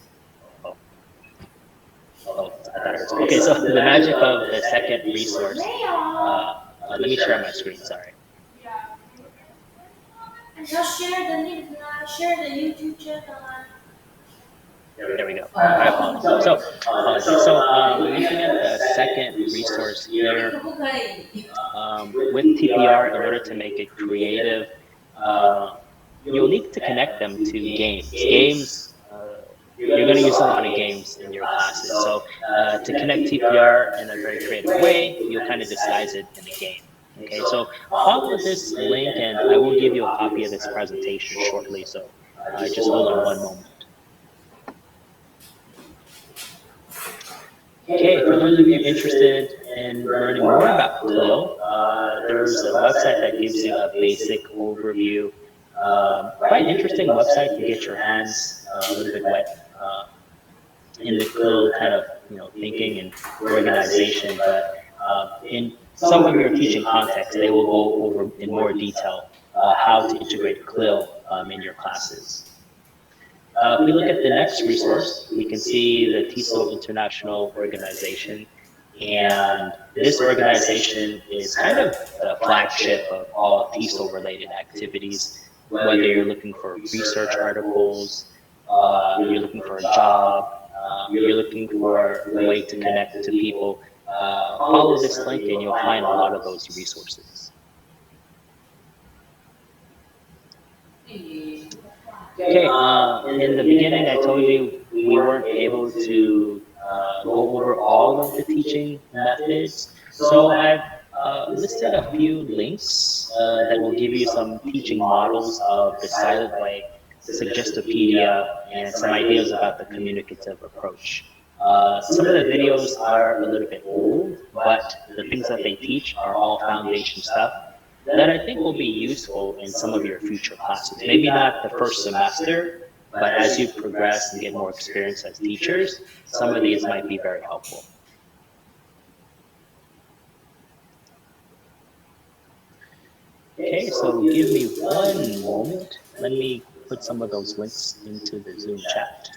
oh, I thought I heard something. Okay, so the magic of the second resource, let me share my screen, sorry. Just share the YouTube channel. There we go. I apologize. So looking at the second resource here, with TPR, in order to make it creative, you'll need to connect them to games. Games, you're going to use a lot of games in your classes. So to connect TPR in a very creative way, you'll kind of disguise it in a game. Okay, so follow this link, and I will give you a copy of this presentation shortly. So just hold on one moment. Okay, for those of you interested in learning more about CLIL, there's a website that gives you a basic overview. Quite interesting website to get your hands a little bit wet in the CLIL kind of thinking and organization. But in some of your teaching context, they will go over in more detail how to integrate CLIL in your classes. If we look at the next resource, we can see the TESOL International Organization. And this organization is kind of the flagship of all TESOL related activities, whether you're looking for research articles, you're looking for a job, you're looking for a way to connect to people, follow this link and you'll find a lot of those resources. Okay, in the beginning I told you we weren't able to go over all of the teaching methods, so I've listed a few links that will give you some teaching models of the silent way, Suggestopedia, and some ideas about the communicative approach. Some of the videos are a little bit old, but the things that they teach are all foundation stuff that I think will be useful in some of your future classes. Maybe not the first semester, but as you progress and get more experience as teachers, some of these might be very helpful. Okay, so give me one moment. Let me put some of those links into the Zoom chat.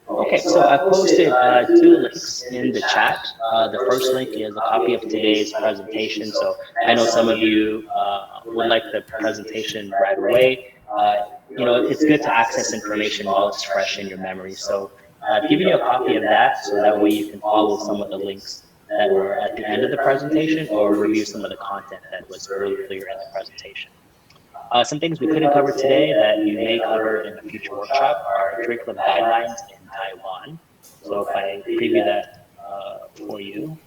Okay, so I posted two links in the chat. The first link is a copy of today's presentation. So I know some of you would like the presentation right away. It's good to access information while it's fresh in your memory. So I've given you a copy of that, so that way you can follow some of the links that were at the end of the presentation or review some of the content that was earlier in the presentation. Some things we couldn't cover today that you may cover in a future workshop are curriculum guidelines and Taiwan. So if I preview that for you.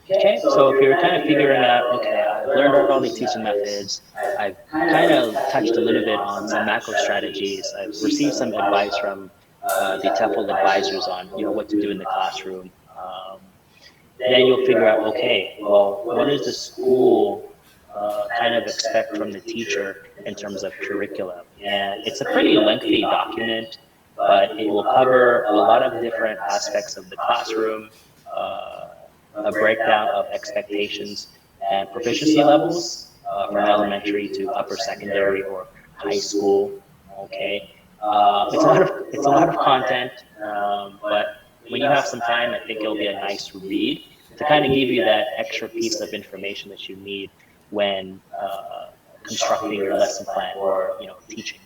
Okay, so if you're kind of figuring out, okay, I've learned all these teaching methods, I've kind of touched a little bit on some macro strategies, I've received some advice from the TEFL advisors on, what to do in the classroom. Then you'll figure out, okay, well, what does the school kind of expect from the teacher in terms of curriculum? And it's a pretty lengthy document, but it will cover a lot of different aspects of the classroom, a breakdown of expectations and proficiency levels from elementary to upper secondary or high school. Okay, it's a lot of content, but when you have some time, I think it'll be a nice read to kind of give you that extra piece of information that you need when constructing your lesson plan or teaching.